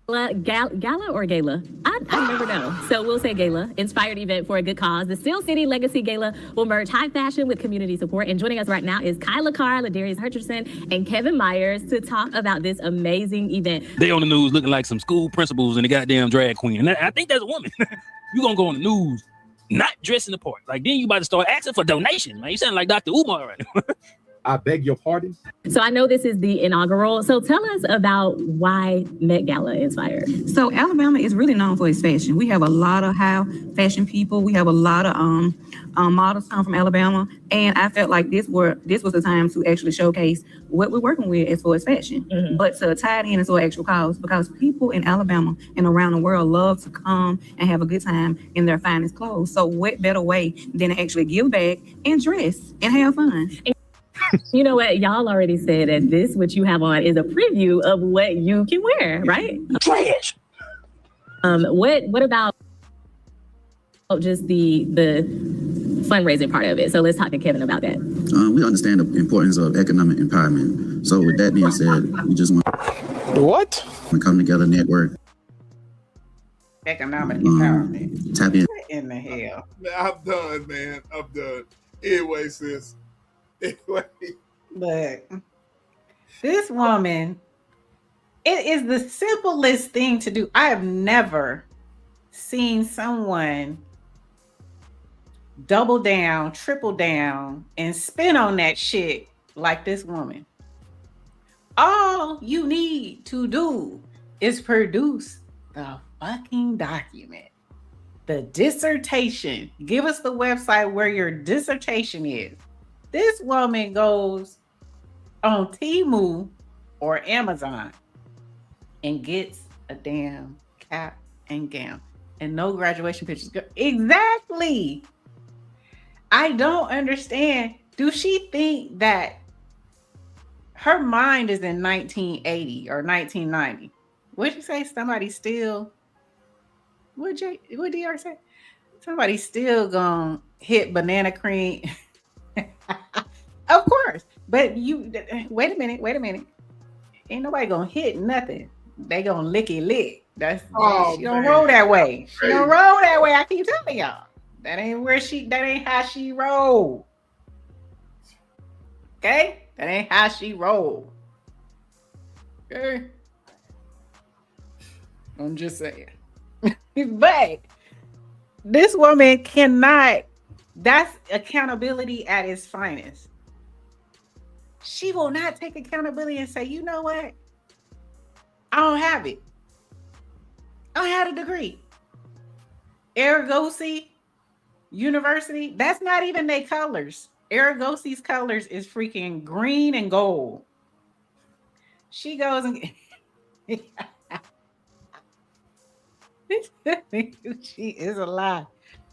Gala or gala? I never know. So we'll say gala. Inspired event for a good cause. The Steel City Legacy Gala will merge high fashion with community support. And joining us right now is Kyla Carr, Ladarius Hutcherson, and Kevin Myers to talk about this amazing event. They on the news looking like some school principals and the goddamn drag queen. And I think that's a woman. You gonna go on the news not dressing the part. Like then you about to start asking for donations, man. You sound like Dr. Umar right now. I beg your pardon? So I know this is the inaugural. So tell us about why Met Gala inspired. So Alabama is really known for its fashion. We have a lot of high fashion people. We have a lot of models come from Alabama. And I felt like this was the time to actually showcase what we're working with as far as fashion. Mm-hmm. But to tie it in as an actual cause, because people in Alabama and around the world love to come and have a good time in their finest clothes. So what better way than to actually give back and dress and have fun? You know what? Y'all already said that this, what you have on, is a preview of what you can wear, right? Trash. What about just the fundraising part of it? So let's talk to Kevin about that. We understand the importance of economic empowerment. So with that being said, we just want to come together, network. Economic empowerment. Tap in. What in the hell? I'm done, man. I'm done. Anyway, sis. Look, this woman, it is the simplest thing to do. I have never seen someone double down, triple down, and spin on that shit like this woman. All you need to do is produce the fucking document. The dissertation. Give us the website where your dissertation is. This woman goes on Temu or Amazon and gets a damn cap and gown and no graduation pictures. Exactly. I don't understand. Do she think that her mind is in 1980 or 1990? What'd you say? Somebody still... What DR say? Somebody still gonna hit banana cream. Of course. But you wait a minute. Ain't nobody gonna hit nothing. They gonna licky lick. She don't roll that way. She don't roll that way. I keep telling y'all. That ain't how she roll. Okay? That ain't how she roll. Okay. I'm just saying. But this woman cannot, that's accountability at its finest. She will not take accountability and say, you know what? I don't have it. I don't have a degree. Aragosy University, that's not even their colors. Aragosy's colors is freaking green and gold. She goes and she is a lie,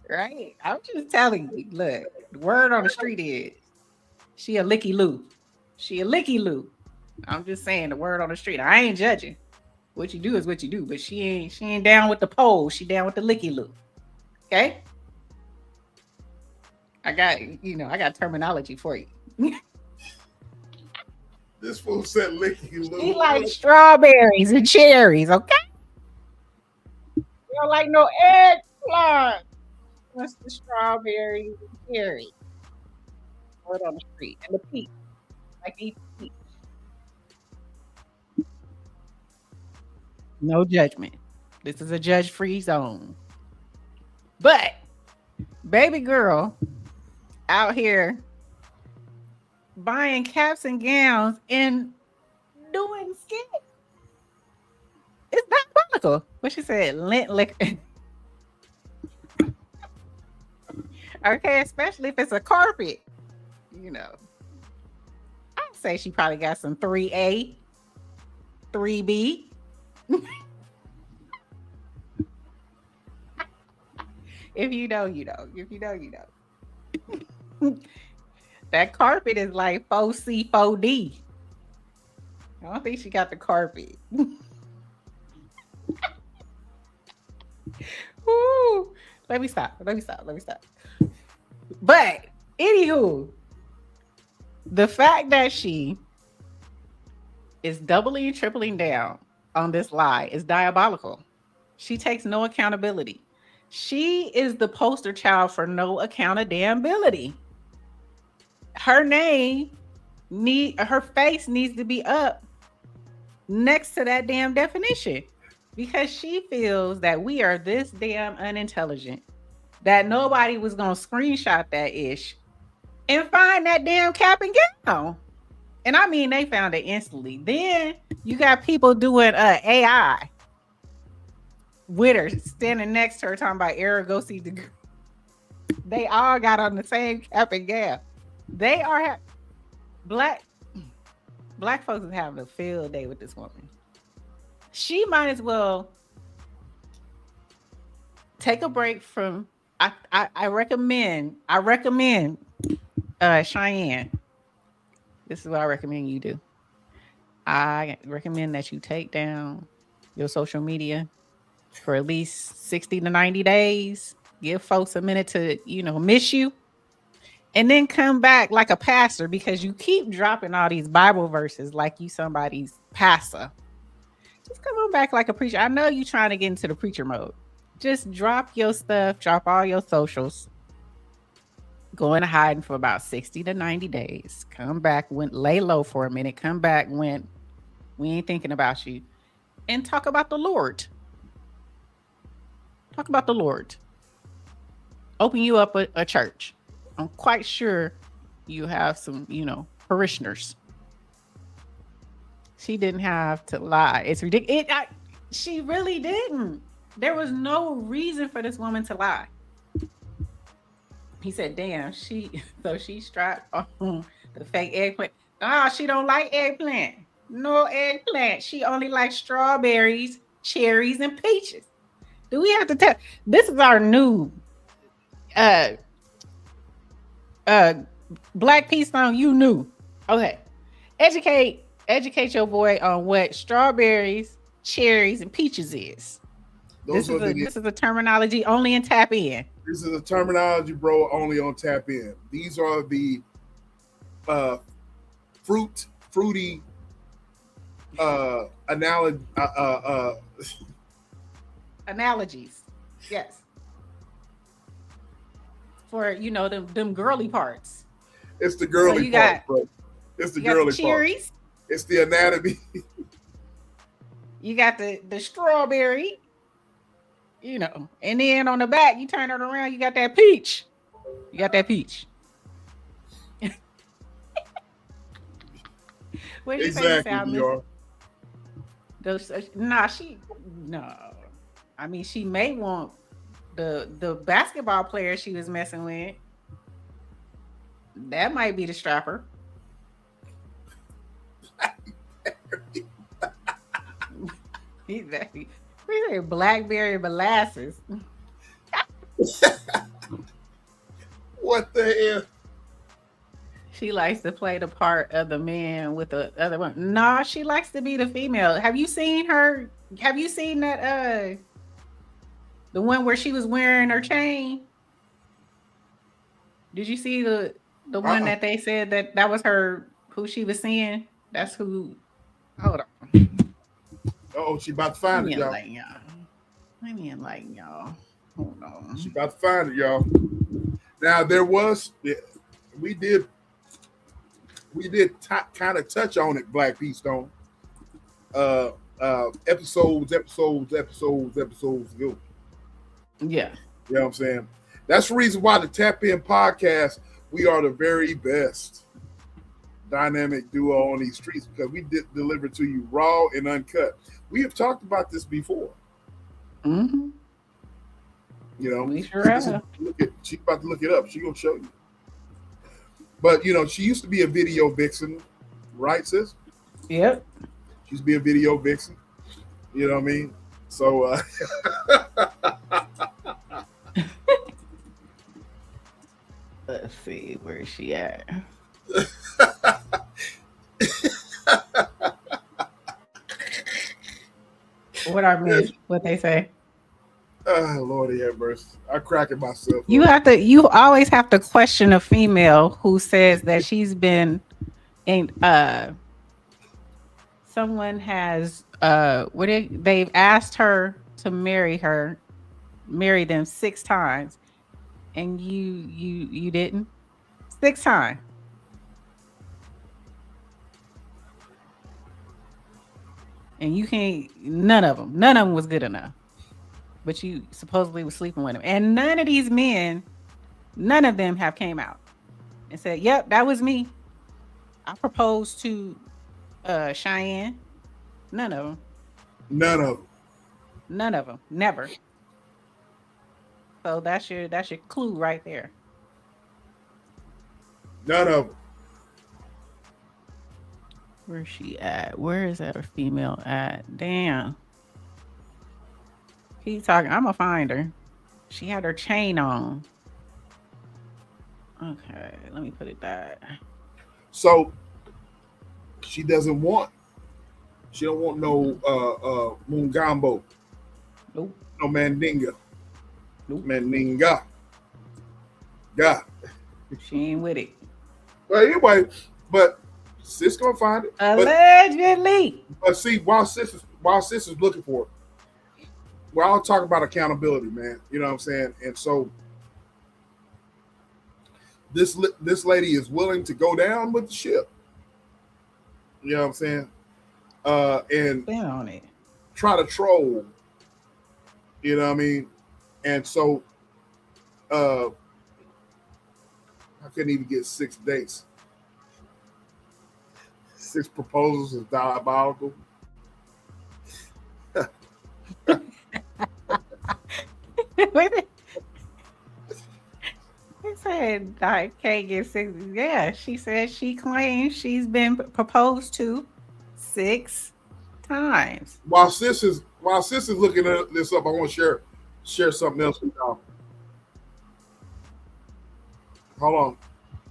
right? I'm just telling you. Look, the word on the street is she a licky loo. She a licky loo. I'm just saying the word on the street. I ain't judging. What you do is what you do, but she ain't down with the pole. She down with the licky loo. Okay. I got terminology for you. This fool said licky loo. She like strawberries and cherries, okay? You don't like no eggplant. What's the strawberries and cherry? Word on the street. And the peach. Like eat peach. No judgment. This is a judge-free zone. But baby girl out here buying caps and gowns and doing skits. It's diabolical. What she said, lint liquor. Okay, especially if it's a carpet. You know, I'd say she probably got some 3A, 3B. If you know, you know. If you know, you know. That carpet is like 4C, 4D. I don't think she got the carpet. Ooh, let me stop. But anywho, the fact that she is doubling and tripling down on this lie is diabolical. She takes no accountability. She is the poster child for no accountability. Her her face needs to be up next to that damn definition, because she feels that we are this damn unintelligent that nobody was gonna screenshot that ish and find that damn cap and gown. And I mean, they found it instantly. Then you got people doing AI with her, standing next to her, talking about Aragosy degree. They all got on the same cap and gown. They are black folks is having a field day with this woman. She might as well take a break from. I recommend Cheyenne. This is what I recommend you do. I recommend that you take down your social media for at least 60 to 90 days. Give folks a minute to, miss you. And then come back like a pastor, because you keep dropping all these Bible verses like you somebody's pastor. Just come on back like a preacher. I know you're trying to get into the preacher mode. Just drop your stuff, drop all your socials. Go into hiding for about 60 to 90 days. Come back, lay low for a minute. Come back when we ain't thinking about you. And talk about the Lord. Talk about the Lord. Open you up a church. I'm quite sure you have some, parishioners. She didn't have to lie. It's ridiculous. She really didn't. There was no reason for this woman to lie. He said, damn, she strapped on the fake eggplant. She don't like eggplant. No eggplant. She only likes strawberries, cherries, and peaches. Do we have to tell? This is our new Black Peace song. You knew. Okay. Educate your boy on what strawberries, cherries, and peaches is. This is a terminology only in Tap In. This is a terminology, bro, only on Tap In. These are the fruity analogies. Yes. For them girly parts. It's the girly part, bro. It's the girly cherries. Part. It's the anatomy. You got the strawberry. And then on the back, you turn it around, you got that peach. What did you say, Sal? No. I mean, she may want the basketball player she was messing with. That might be the strapper. He's very. We say blackberry molasses. What the hell? She likes to play the part of the man with the other one. No, she likes to be the female. Have you seen her? Have you seen that the one where she was wearing her chain? Did you see the one that they said that was her, who she was seeing? That's who. Hold on. Oh, she about to find it, y'all. Let me enlighten y'all. Hold on. She about to find it, y'all. Now we did kind of touch on it, Black Peace Stone. Episodes ago. Yeah. You know what I'm saying? That's the reason why the Tap In podcast, we are the very best dynamic duo on these streets, because we deliver to you raw and uncut. We have talked about this before. Mm-hmm. We sure have. She's about to look it up. She's gonna show you. But she used to be a video vixen, right, sis? Yep. She used to be a video vixen. You know what I mean? So let's see, where is she at? What they say? Lordy have mercy. I'm cracking myself. You always have to question a female who says that she's been in someone has they've asked her to marry them 6 times, and you didn't. 6 times. And you can't, none of them was good enough. But you supposedly was sleeping with him. And none of these men, none of them have came out and said, yep, that was me. I proposed to Cheyenne. None of them. None of them. Never. So that's your clue right there. None of them. Where's she at? Where is that female at? Damn. Keep talking. I'm gonna find her. She had her chain on. Okay, let me put it that. So she don't want no Mungambo. Nope. No Mandinga. Nope. Mandinga. God. She ain't with it. Well, anyway, but sis gonna find it. Allegedly. But see, while sis is looking for it, we're all talking about accountability, man. You know what I'm saying? And so this lady is willing to go down with the ship. You know what I'm saying? And stand on it. Try to troll. You know what I mean? And so I couldn't even get 6 dates. 6 proposals is diabolical. They said I can't get 6. Yeah, she said she claims she's been proposed to 6 times. While sis is looking this up, I want to share something else with y'all. Hold on,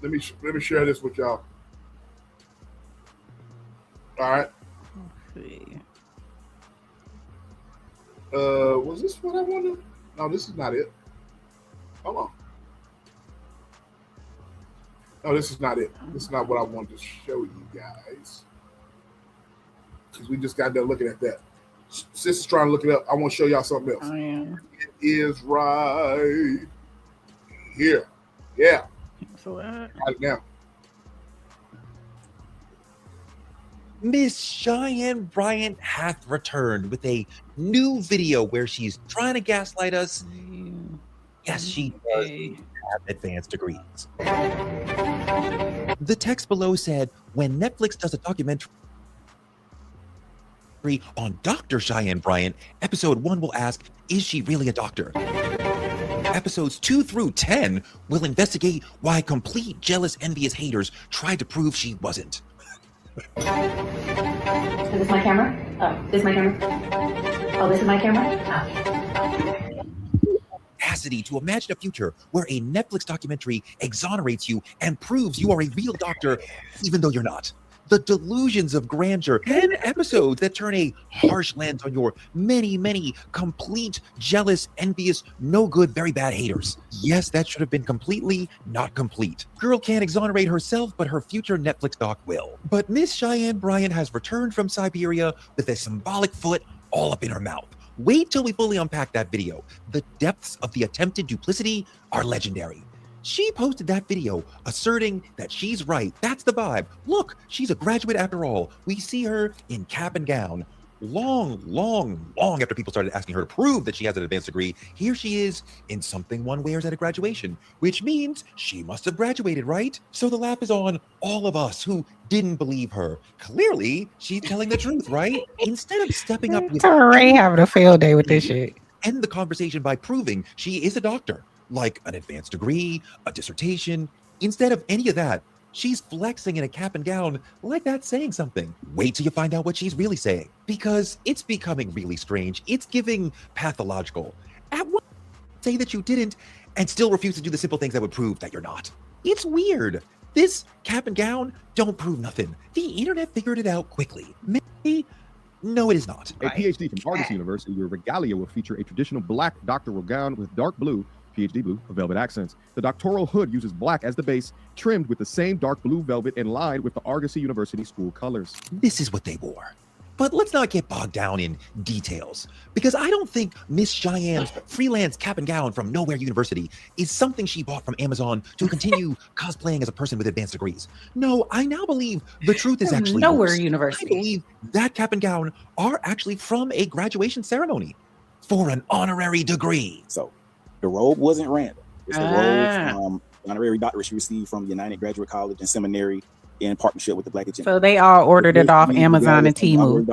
let me share this with y'all. All right. Was this what I wanted? No, this is not it. Hold on. No, this is not it. This is not what I wanted to show you guys. Because we just got done looking at that. Sis is trying to look it up. I want to show y'all something else. It is right here. Yeah. Right now. Miss Cheyenne Bryant hath returned with a new video where she's trying to gaslight us. Yes, she does have advanced degrees. The text below said, when Netflix does a documentary on Dr. Cheyenne Bryant, episode 1 will ask, is she really a doctor? Episodes 2 through 10 will investigate why complete jealous, envious haters tried to prove she wasn't. Is this my camera? Oh, this is my camera? Oh, this is my camera? Capacity to imagine a future where a Netflix documentary exonerates you and proves you are a real doctor, even though you're not. The delusions of grandeur. 10 episodes that turn a harsh lens on your many, many complete, jealous, envious, no good, very bad haters. Yes, that should have been completely not complete. Girl can't exonerate herself, but her future Netflix doc will. But Miss Cheyenne Bryant has returned from Siberia with a symbolic foot all up in her mouth. Wait till we fully unpack that video. The depths of the attempted duplicity are legendary. She posted that video asserting that she's right. That's the vibe. Look, she's a graduate after all. We see her in cap and gown. Long after people started asking her to prove that she has an advanced degree, here she is in something one wears at a graduation, which means she must have graduated, right? So the laugh is on all of us who didn't believe her. Clearly, she's telling the truth, right? Instead of stepping up with Ray having a field day with this shit. End the conversation by proving she is a doctor, like an advanced degree, a dissertation. Instead of any of that, she's flexing in a cap and gown like that's saying something. Wait till you find out what she's really saying, because it's becoming really strange. It's giving pathological. At what say that you didn't and still refuse to do the simple things that would prove that you're not. It's weird. This cap and gown don't prove nothing. The internet figured it out quickly. Maybe. No, it is not. A PhD from Argosy University, your regalia will feature a traditional black doctoral gown with dark blue, PhD blue, velvet accents. The doctoral hood uses black as the base, trimmed with the same dark blue velvet in line with the Argosy University school colors. This is what they wore. But let's not get bogged down in details, because I don't think Miss Cheyenne's freelance cap and gown from Nowhere University is something she bought from Amazon to continue cosplaying as a person with advanced degrees. No, I now believe the truth is actually Nowhere University. I believe that cap and gown are actually from a graduation ceremony for an honorary degree. So the robe wasn't random. It's the robe from honorary doctorate she received from United Graduate College and Seminary in partnership with the Black Agenda. So they all ordered it off Amazon and Temu.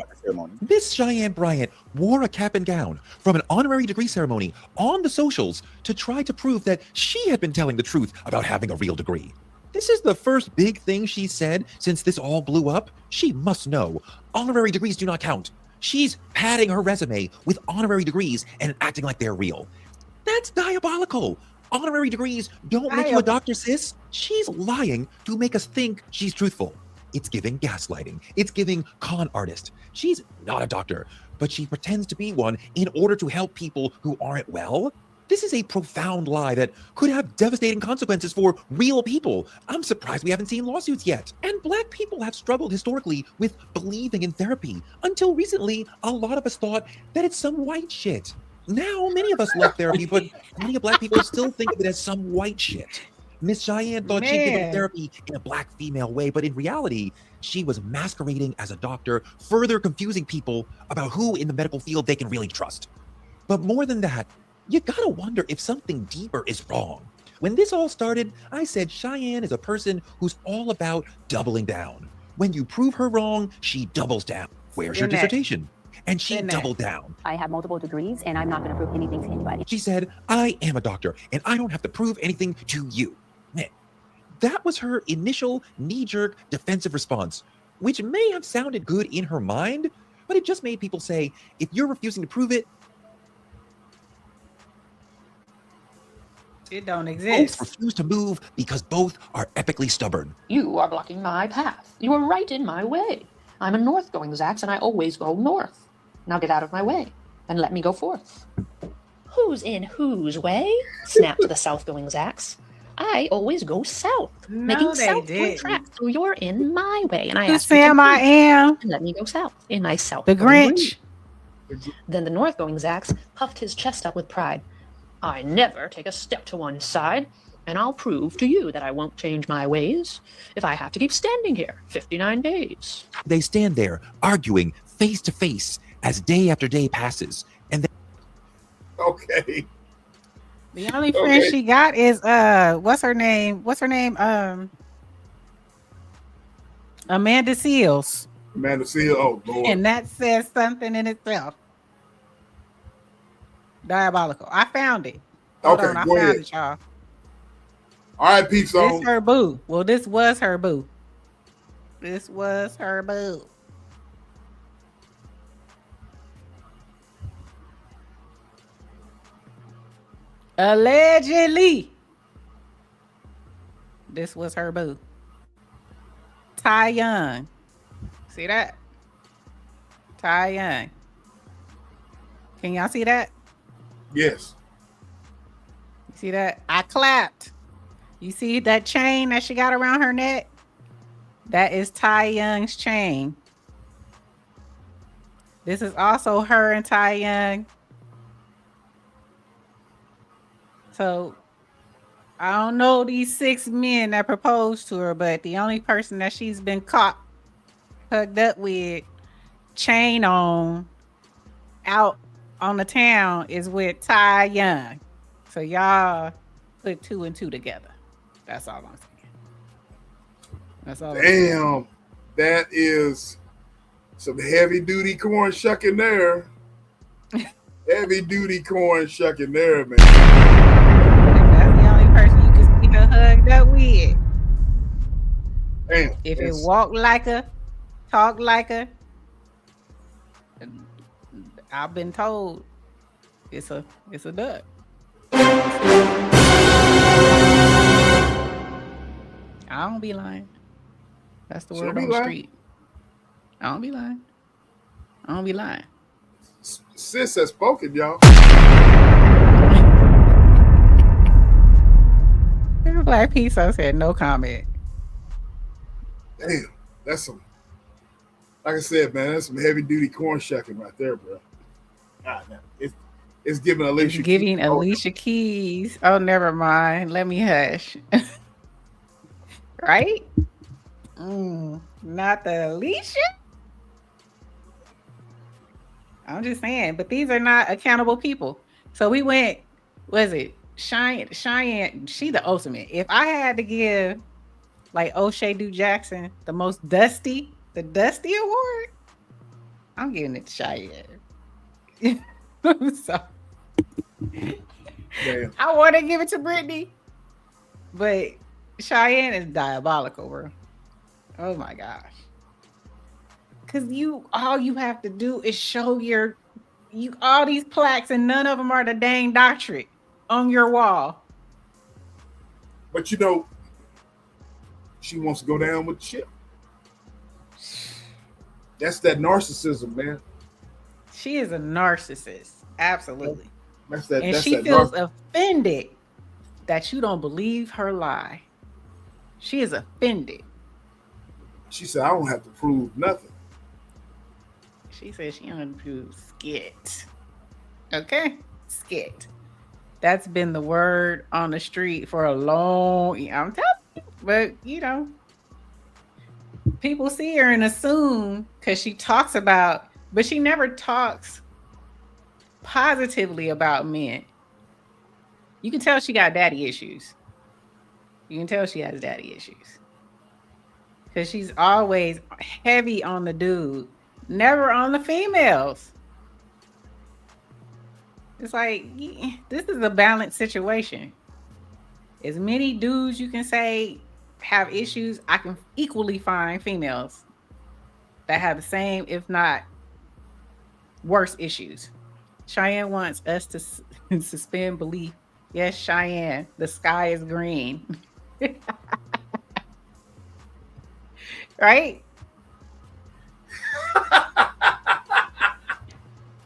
Miss Cheyenne Bryant wore a cap and gown from an honorary degree ceremony on the socials to try to prove that she had been telling the truth about having a real degree. This is the first big thing she said since this all blew up. She must know honorary degrees do not count. She's padding her resume with honorary degrees and acting like they're real. That's diabolical. Honorary degrees don't make you a doctor, sis. She's lying to make us think she's truthful. It's giving gaslighting. It's giving con artist. She's not a doctor, but she pretends to be one in order to help people who aren't well. This is a profound lie that could have devastating consequences for real people. I'm surprised we haven't seen lawsuits yet. And Black people have struggled historically with believing in therapy. Until recently, a lot of us thought that it's some white shit. Now, many of us love therapy, but many of Black people still think of it as some white shit. Miss Cheyenne thought she'd give us therapy in a Black female way, but in reality, she was masquerading as a doctor, further confusing people about who in the medical field they can really trust. But more than that, you gotta wonder if something deeper is wrong. When this all started, I said Cheyenne is a person who's all about doubling down. When you prove her wrong, she doubles down. Where's your dissertation? and she doubled down. I have multiple degrees, and I'm not going to prove anything to anybody. She said, I am a doctor, and I don't have to prove anything to you. Man, that was her initial knee-jerk defensive response, which may have sounded good in her mind, but it just made people say, if you're refusing to prove it, it don't exist. Both refuse to move because both are epically stubborn. You are blocking my path. You are right in my way. I'm a north-going Zax, and I always go north. Now get out of my way and let me go forth. Who's in whose way? Snap to the south-going Zax. I always go south, making southward tracks. So you're in my way, and I ask you Sam, I am. And let me go south in my south. The Grinch. Then the north-going Zax puffed his chest up with pride. I never take a step to one side, and I'll prove to you that I won't change my ways if I have to keep standing here 59 days. They stand there, arguing face to face as day after day passes. And then Okay. The only friend she got is what's her name? Amanda Seals. Amanda Seals. Oh Lord. And that says something in itself. Diabolical. I found it. Hold on, I found it, y'all. All right, peace on. This her boo. Well, this was her boo. This was her boo. Allegedly. This was her boo. Ty Young. See that? Ty Young. Can y'all see that? Yes. You see that? I clapped. You see that chain that she got around her neck? That is Ty Young's chain. This is also her and Ty Young. So I don't know these 6 men that proposed to her, but the only person that she's been caught hugged up with, chain on, out on the town is with Ty Young. So y'all put 2 and 2 together. That's all I'm saying. That's all. Damn, that is some heavy duty corn shucking there. Heavy duty corn shucking there, man. That's the only person you can see her hugged up with. Damn. If it walk like her, talk like her, I've been told it's a duck. I don't be lying. That's the word on the street. I don't be lying. I don't be lying. Sis has spoken, y'all. Black Peso said no comment. Damn, that's some. Like I said, man, that's some heavy duty corn shucking right there, bro. God, man, it's giving Alicia. It's giving Alicia Keys. Oh, never mind. Let me hush. Right? Not the Alicia. I'm just saying, but these are not accountable people. So we went. Was it Cheyenne? She the ultimate. If I had to give like O'Shea Du Jackson the Dusty Award, I'm giving it to Cheyenne. So damn. I want to give it to Brittany, but Cheyenne is diabolical, bro. Oh my gosh. Cause all you have to do is show all these plaques, and none of them are the dang doctorate on your wall. But she wants to go down with the ship. That's that narcissism, man. She is a narcissist, absolutely. And she feels offended that you don't believe her lie. She is offended. She said, "I don't have to prove nothing." She said she don't prove skit. Okay, skit. That's been the word on the street for a long. I'm telling you, but people see her and assume because she talks about, but she never talks positively about men. You can tell she got daddy issues. You can tell she has daddy issues because she's always heavy on the dude. never on the females. It's like, this is a balanced situation. As many dudes you can say have issues, I can equally find females that have the same, if not worse issues. Cheyenne wants us to suspend belief. Yes, Cheyenne, the sky is green. Right?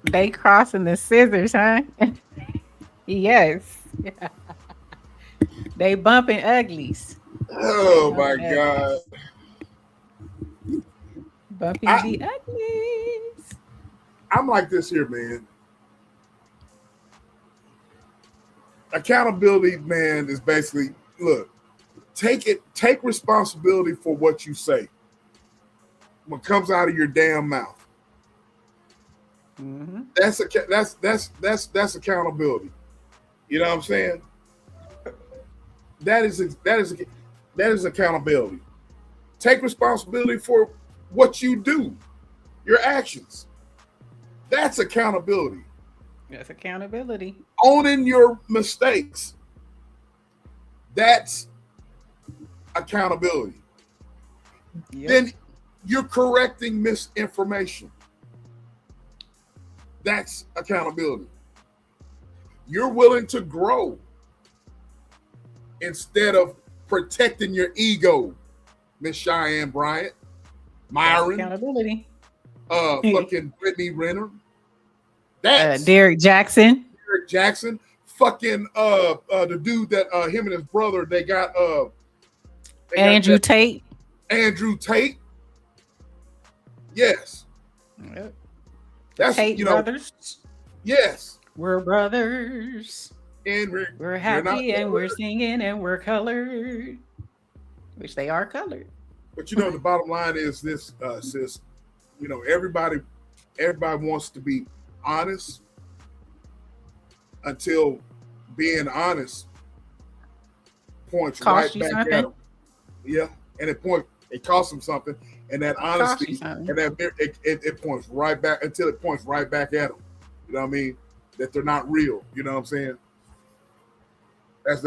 They crossing the scissors, huh? Yes. They bumping uglies. Oh my God. Bumping the uglies. I'm like this here, man. Accountability, man, is basically, look, take responsibility for what you say. What comes out of your damn mouth. Mm-hmm. That's accountability. You know what I'm saying? That is accountability. Take responsibility for what you do, your actions. That's accountability. That's accountability. Owning your mistakes. That's accountability. Yep. Then you're correcting misinformation. That's accountability. You're willing to grow instead of protecting your ego, Miss Cheyenne Bryant, Myron, accountability. Fucking Brittany Renner, that's Derek Jackson, fucking the dude that him and his brother they got Andrew Tate. Andrew Tate. Yes. Yep. That's Tate brothers. Yes. We're brothers. And we're happy and we're singing and we're colored. Which they are colored. But you know, the bottom line is this, sis. You know, everybody wants to be honest until being honest points right back at them. Yeah, and it costs them something, and that honesty and that it points right back until it points right back at them. You know what I mean? That they're not real. You know what I'm saying? That's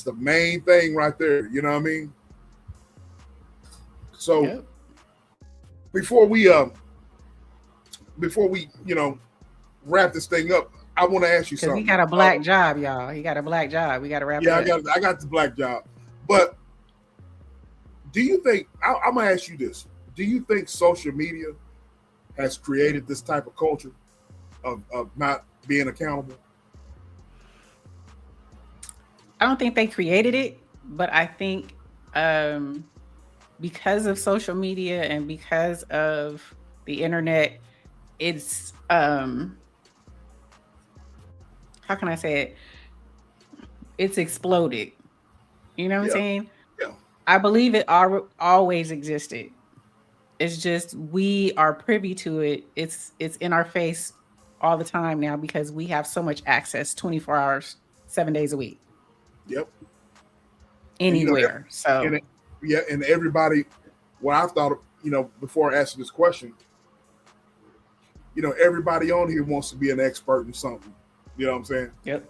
the main thing right there. You know what I mean? So yep. before we wrap this thing up, I want to ask you something. He got a black job, y'all. He got a black job. We got to wrap it up. I got the black job. But do you think I'm gonna ask you this? Do you think social media has created this type of culture of not being accountable? I don't think they created it, but I think because of social media and because of the internet, it's how can I say it? It's exploded. You know what I'm saying? Yeah. I believe it always existed. It's just we are privy to it. It's in our face all the time now because we have so much access 24 hours, 7 days a week. Yep. Anywhere. And everybody, what I thought, before I asked this question, everybody on here wants to be an expert in something. You know what I'm saying? Yep.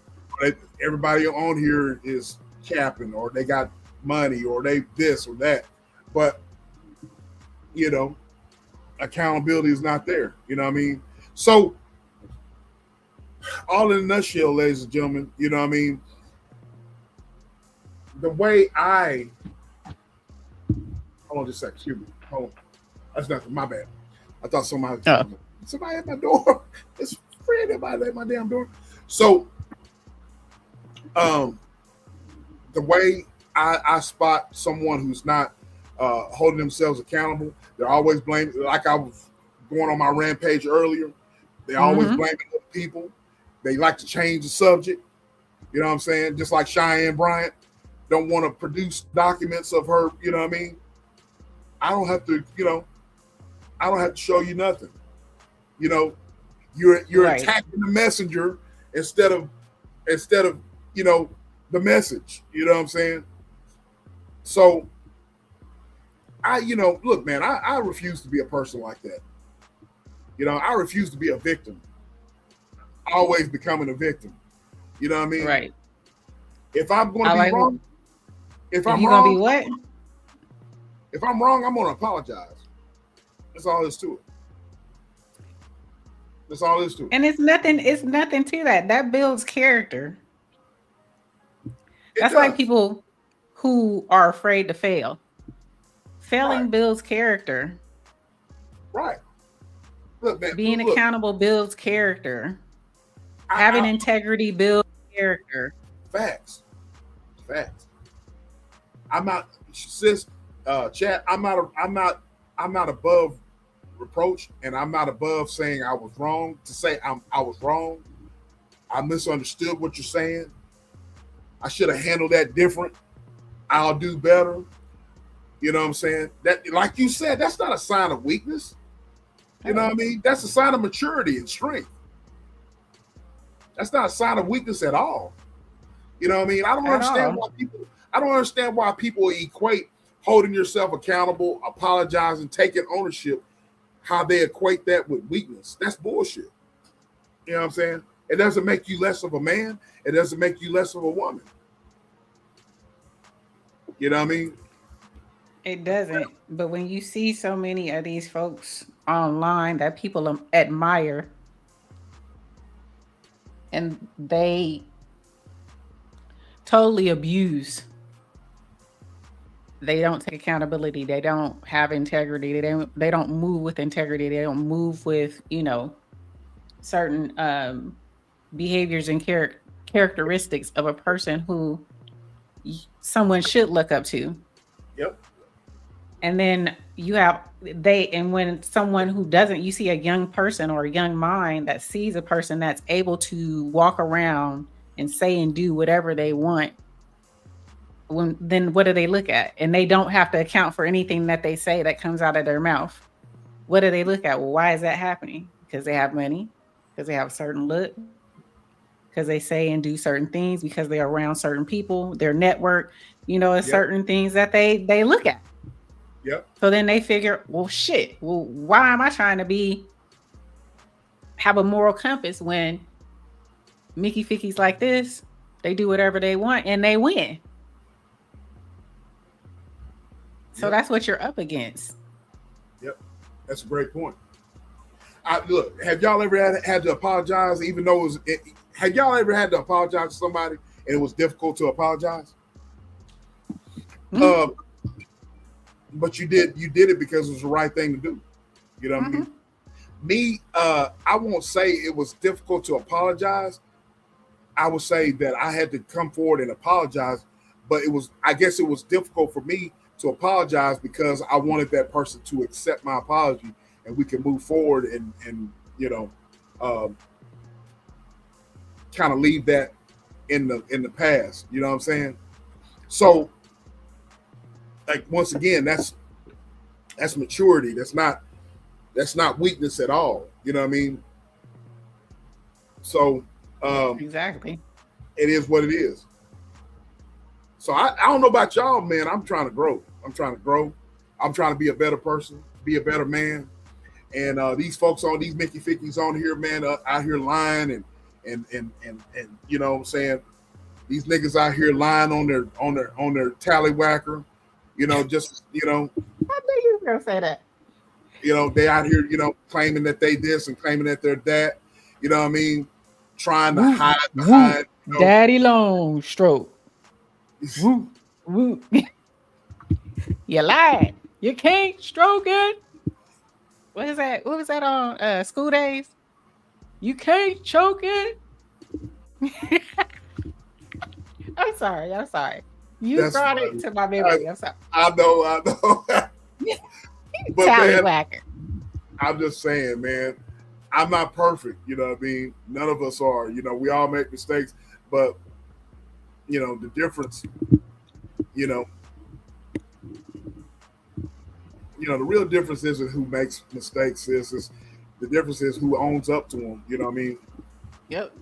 Everybody on here is capping, or they got money, or they this or that. But, accountability is not there. You know what I mean? So, all in a nutshell, ladies and gentlemen, you know what I mean? The way hold on just a second, excuse me. Hold on. That's nothing, my bad. I thought somebody at my door. It's friend at my damn door. So the way I spot someone who's not holding themselves accountable, they're always blaming, like I was going on my rampage earlier, they always blaming other people. They like to change the subject. You know what I'm saying? Just like Cheyenne Bryant don't want to produce documents of her, you know what I mean? I don't have to show you nothing. You're right. Attacking the messenger instead of the message. You know what I'm saying? So look, man, I refuse to be a person like that. I refuse to be a victim. Always becoming a victim. You know what I mean? Right. If I'm going to be wrong, if I'm you wrong, gonna be what? If I'm wrong, I'm going to apologize. That's all there is to it. That's all there is to it. And it's nothing to that. That builds character. That's like people who are afraid to fail. Failing builds character. Right. Look, man, being accountable builds character. Having integrity builds character. Facts. I'm not, sis, chat. I'm not above reproach, and I'm not above saying I was wrong. To say I was wrong, I misunderstood what you're saying. I should have handled that different. I'll do better. You know what I'm saying? That, like you said, that's not a sign of weakness. You know what I mean? That's a sign of maturity and strength. That's not a sign of weakness at all. You know what I mean? I don't understand why people equate holding yourself accountable, apologizing, taking ownership, how they equate that with weakness. That's bullshit. You know what I'm saying? It doesn't make you less of a man. It doesn't make you less of a woman. You know what I mean? It doesn't. But when you see so many of these folks online that people admire, and they totally abuse, they don't take accountability, they don't have integrity, they don't move with integrity, they don't move with, certain behaviors and characteristics of a person who someone should look up to. Yep. And then when someone who doesn't, you see a young person or a young mind that sees a person that's able to walk around and say and do whatever they want, then what do they look at? And they don't have to account for anything that they say that comes out of their mouth. What do they look at? Well, why is that happening? Because they have money, because they have a certain look, because they say and do certain things, because they're around certain people, their network, certain things that they look at. Yep. So then they figure, well, why am I trying to have a moral compass when Mickey Fickies like this, they do whatever they want and they win. So that's what you're up against. Yep. That's a great point. Look, have y'all ever had to apologize, even though have y'all ever had to apologize to somebody and it was difficult to apologize? Mm-hmm. But you did it because it was the right thing to do. You know what I mean? Me, I won't say it was difficult to apologize. I would say that I had to come forward and apologize, but I guess it was difficult for me to apologize because I wanted that person to accept my apology and we can move forward and kind of leave that in the past. You know what I'm saying? So, like, once again, that's maturity. That's not weakness at all. You know what I mean? So exactly, it is what it is. So I don't know about y'all, man. I'm trying to grow. I'm trying to be a better person, be a better man. And these folks on these Mickey Fickies on here, man, out here lying and you know what I'm saying? These niggas out here lying on their tallywhacker. I knew you were gonna say that. They out here, claiming that they this and claiming that they're that. You know what I mean? Trying to hide behind Daddy Long Stroke. Woo, woo. You lied. You can't stroke it. What is that? What was that on School Days? You can't choke it. I'm sorry. You brought it to my memory. I'm sorry. I know. But man, I'm just saying, man, I'm not perfect. You know what I mean? None of us are. We all make mistakes, but the difference, the real difference isn't who makes mistakes. The difference is who owns up to them. You know what I mean? Yep.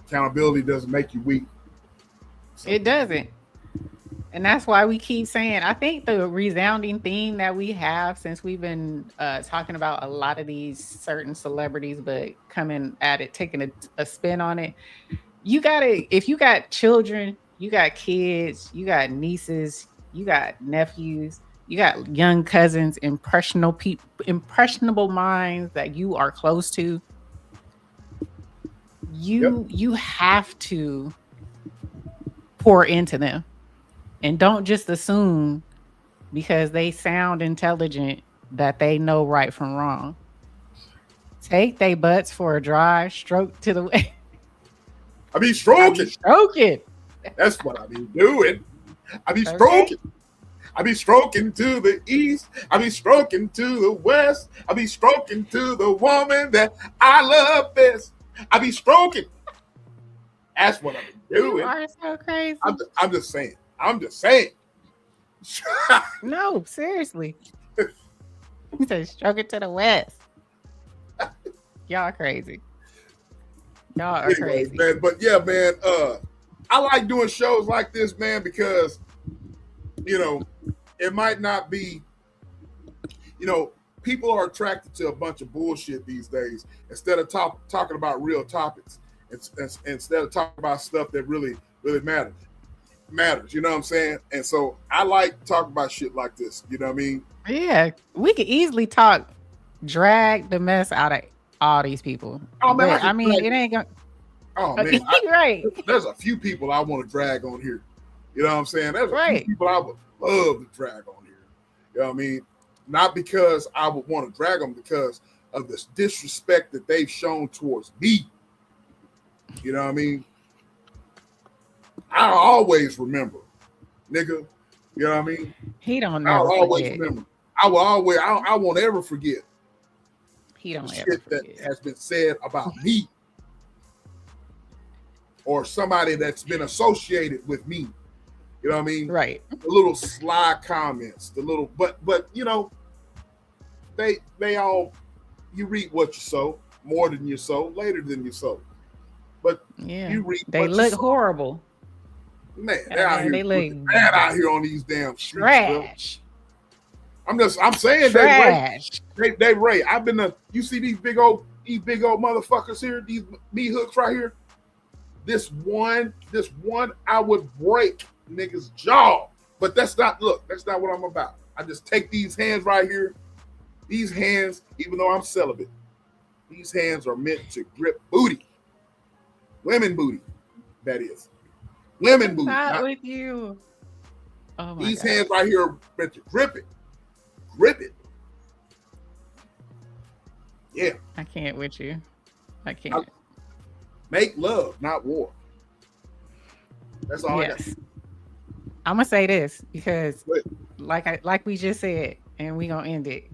Accountability doesn't make you weak. So. It doesn't. And that's why we keep saying, I think the resounding theme that we have since we've been talking about a lot of these certain celebrities, but coming at it, taking a spin on it. If you got children, you got kids, you got nieces, you got nephews, you got young cousins, impressionable minds that you are close to. You have to pour into them. And don't just assume because they sound intelligent that they know right from wrong. Take their butts for a drive, stroke to the way. I be stroking. Stroking. That's what I be doing. I be stroking. I be stroking to the east. I be stroking to the west. I be stroking to the woman that I love best. I be stroking. That's what I be doing. You are so crazy. I'm just saying. I'm just saying. No, seriously. He said, stroke it to the west. Y'all are crazy. Y'all are crazy. Man. But yeah, man, I like doing shows like this, man, because, you know, it might not be, you know, people are attracted to a bunch of bullshit these days instead of talking about real topics. Instead of talking about stuff that really matters, you know what I'm saying? And so I like talking about shit like this, you know what I mean? Yeah, we could easily drag the mess out of all these people. Oh man, but, I mean, it ain't gonna. Oh man, right. There's a few people I want to drag on here. You know what I'm saying? There's a few people I would love to drag on here. You know what I mean? Not because I would want to drag them, because of this disrespect that they've shown towards me. You know what I mean? I'll always remember, nigga. You know what I mean? He don't I'll never always forget. remember. I won't ever forget. He don't the ever shit forget. that has been said about me or somebody that's been associated with me. You know what I mean? Right. The little sly comments, the little, but you know, they all, you reap what you sow, more than you sow, later than you sow. But yeah, you reap they what you look sow. horrible. Man, they're out here. They look bad out here on these damn streets, trash. bro. I'm saying trash. They Ray. I've been you see these big old motherfuckers here, these me hooks right here. This one I would break niggas' jaw. But that's not what I'm about. I just take these hands right here. These hands, even though I'm celibate, these hands are meant to grip booty. Women booty, that is. Women booty. Not with you. Oh my these God. hands right here are meant to grip it. Grip it. Yeah. I can't with you. I can't. Make love, not war. That's all I got. I'm gonna say this because like we just said, and we gonna end it.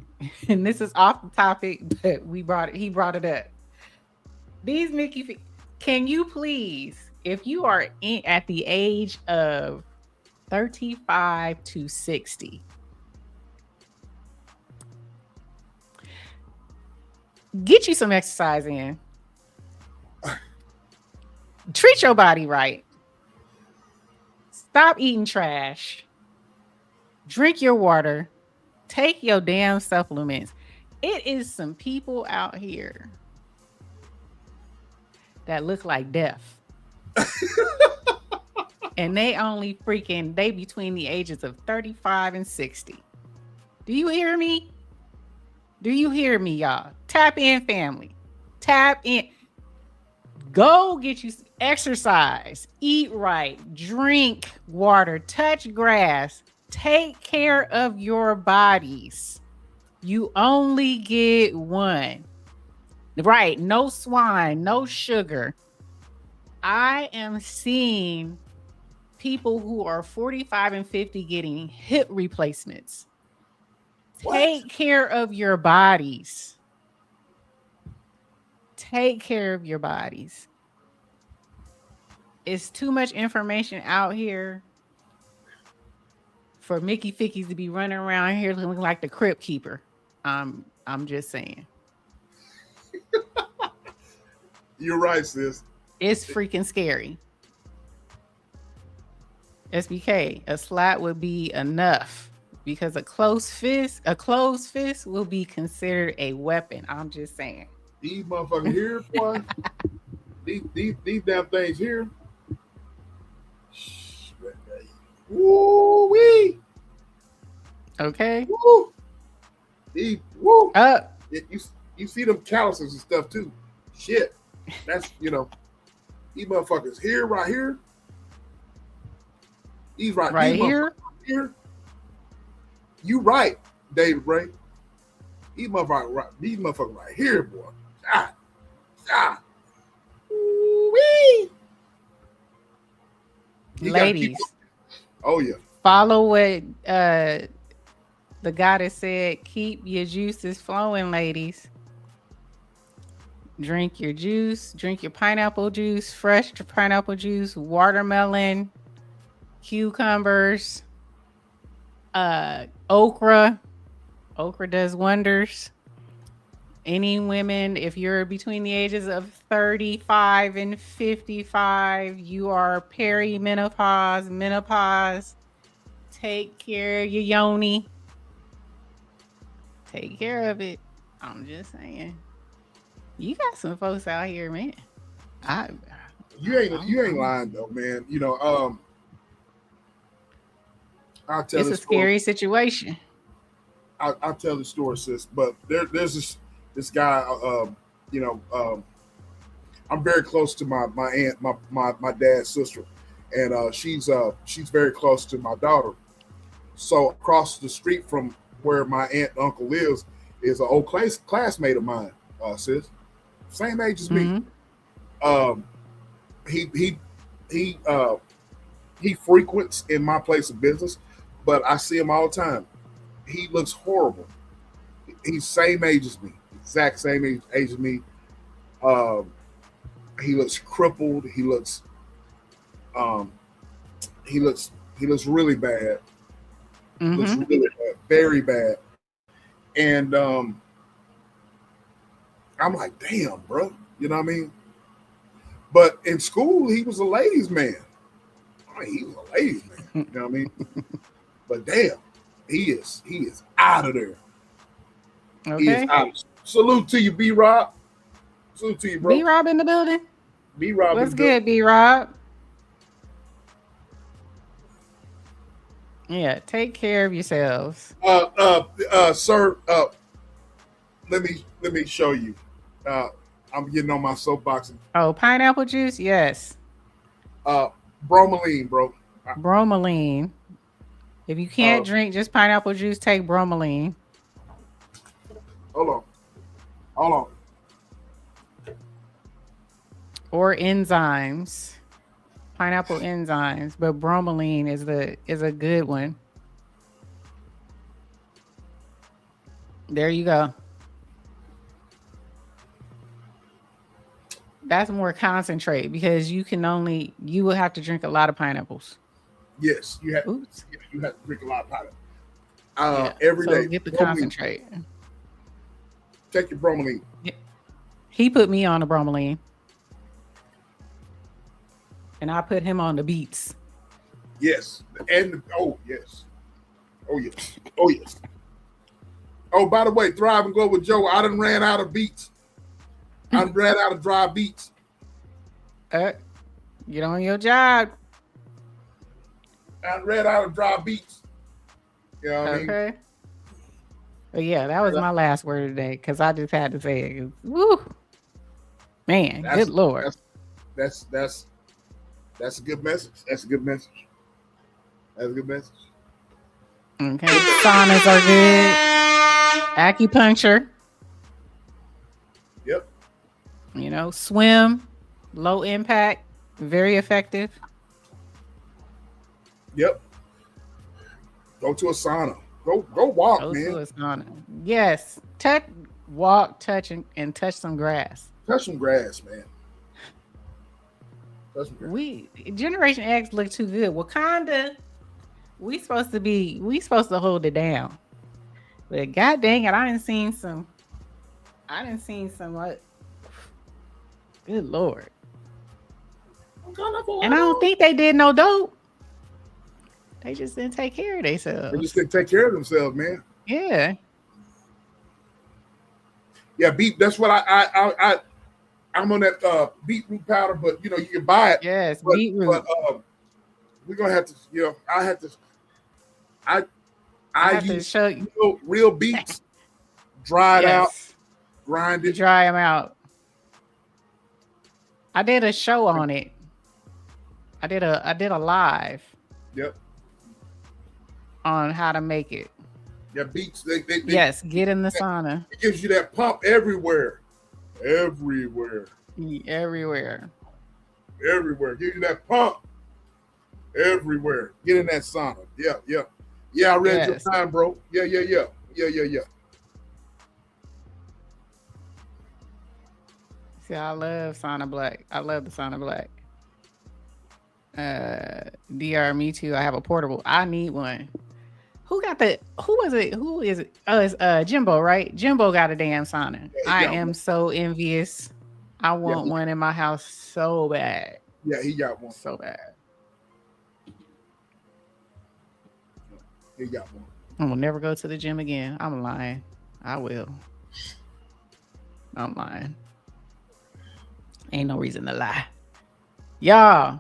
And this is off the topic, but he brought it up. These Mickey, can you please, if you are at the age of 35 to 60, get you some exercise in. Treat your body right. Stop eating trash. Drink your water. Take your damn supplements. It is some people out here that look like death. And they between the ages of 35 and 60. Do you hear me? Do you hear me, y'all? Tap in, family. Tap in. Go get you exercise, eat right, drink water, touch grass, take care of your bodies. You only get one. Right? No swine, no sugar. I am seeing people who are 45 and 50 getting hip replacements. Take care of your bodies. Take care of your bodies. It's too much information out here for Mickey Fickies to be running around here looking like the Crypt Keeper. I'm just saying. You're right, sis. It's freaking scary. SBK, a slap would be enough because a closed fist will be considered a weapon. I'm just saying. These motherfuckers here, boy. these damn things here. Woo wee. Okay. Woo. Woo. You see them calluses and stuff too. Shit. That's these motherfuckers here, right here. These right here. You right, David Ray. These motherfuckers right here, boy. Woo-wee. Ladies. Oh yeah. Follow what the goddess said. Keep your juices flowing, ladies. Drink your juice. Drink your pineapple juice, fresh pineapple juice, watermelon, cucumbers, okra. Okra does wonders. Any women, if you're between the ages of 35 and 55, you are perimenopause, menopause. Take care of your yoni. Take care of it. I'm just saying. You got some folks out here, man. You ain't lying though, man. I'll tell it's a scary situation. I'll tell the story, sis. But there's this guy. I'm very close to my aunt, my dad's sister, and she's very close to my daughter. So across the street from where my aunt and uncle lives is an old classmate of mine, sis. Same age as me. He frequents in my place of business, but I see him all the time. He looks horrible. He's same age as me, exact same age as me. He looks crippled. He looks really bad. Looks really bad, very bad. And I'm like, damn, bro. You know what I mean? But in school, he was a ladies' man. I mean, he was a ladies' man. You know what I mean? But damn, he is out of there. Okay. He is out. Salute to you, B-Rob. Salute to you, bro. B-Rob in the building? B-Rob. What's good, B-Rob? Yeah, take care of yourselves. Sir, let me show you. I'm getting on my soapbox. Oh, pineapple juice? Yes. Bromelain, bro. Bromelain. If you can't drink just pineapple juice, take bromelain. Hold on. Or enzymes. Pineapple enzymes, but bromelain is a good one. There you go. That's more concentrate because you will have to drink a lot of pineapples. Yes, you have to drink a lot of pineapple. Every day. Get the concentrate. Take your bromelain. He put me on the bromelain. And I put him on the beets. Yes. And yes. Oh yes. Oh, by the way, Thrive and Glow with Joe, I done ran out of beets. I done ran out of dry beets. Get on your job. I ran out of dry beets. You know what I mean? Okay. But yeah, that was my last word today because I just had to say it. Woo. Man, good Lord. That's a good message. That's a good message. Okay. Saunas are good. Acupuncture. Yep. Swim, low impact, very effective. Yep. Go to a sauna. Go walk, Go man. to a sauna. Yes. Walk, touch, and touch some grass. Touch some grass, man. Generation X look too good. Wakanda, we supposed to hold it down. But god dang it, I didn't seen some what? Good Lord. And I don't think they did no dope. They just didn't take care of themselves. They just didn't take care of themselves, man. Yeah. Yeah, beet. That's what I'm on that beetroot powder, but you know you can buy it. Yes, but, beetroot. But we're gonna have to, you know, I have to use show you real beets, dried out, grind it, dry them out. I did a show on it. I did a live. Yep. On how to make it. Yeah, beets. Yes, get in the sauna. It gives you that pump everywhere. Everywhere. Everywhere. Everywhere. Give you that pump. Everywhere. Get in that sauna. Yeah, yeah. Yeah, I read your time, bro. Yeah. See, I love Sauna Black. I love the Sauna Black. DR, me too. I have a portable. I need one. Who was it? Who is it? Oh, it's Jimbo, right? Jimbo got a damn sauna. I am so envious. I want one in my house so bad. Yeah, he got one. So bad. He got one. I will never go to the gym again. I'm lying. I will. I'm lying. Ain't no reason to lie. Y'all,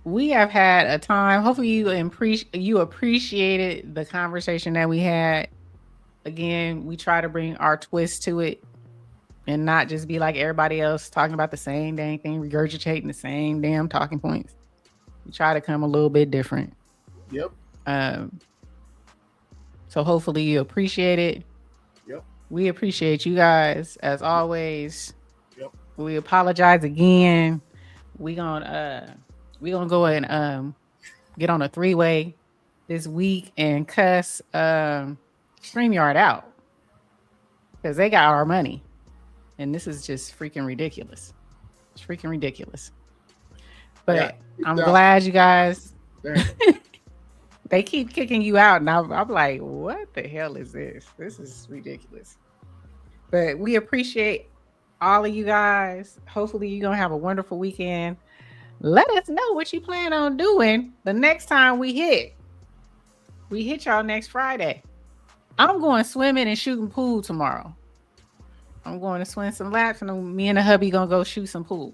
we have had a time. Hopefully you appreciated the conversation that we had. Again, we try to bring our twist to it and not just be like everybody else talking about the same dang thing, regurgitating the same damn talking points. We try to come a little bit different. Yep. So hopefully you appreciate it. Yep. We appreciate you guys as always. Yep. We apologize again. We gonna go and get on a 3-way this week and cuss StreamYard out because they got our money, and this is just freaking ridiculous. It's freaking ridiculous. But I'm glad you guys. They keep kicking you out, and I'm like, what the hell is this? This is ridiculous. But we appreciate all of you guys. Hopefully you're going to have a wonderful weekend. Let us know what you plan on doing the next time we hit y'all next Friday. I'm going swimming and shooting pool tomorrow. I'm going to swim some laps, and me and the hubby going to go shoot some pool.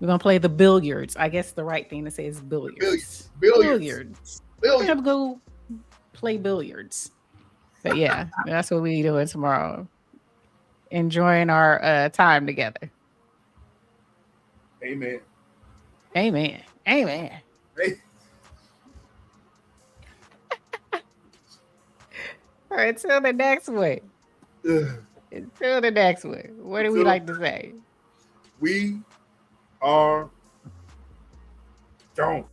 We're going to play the billiards. I guess the right thing to say is billiards. Billiards. We're going to go play billiards. But yeah, that's what we're doing tomorrow. Enjoying our time together. Amen. Amen. Amen. Hey. All right, until the next one. Until the next one. What do we like to say? We are gone.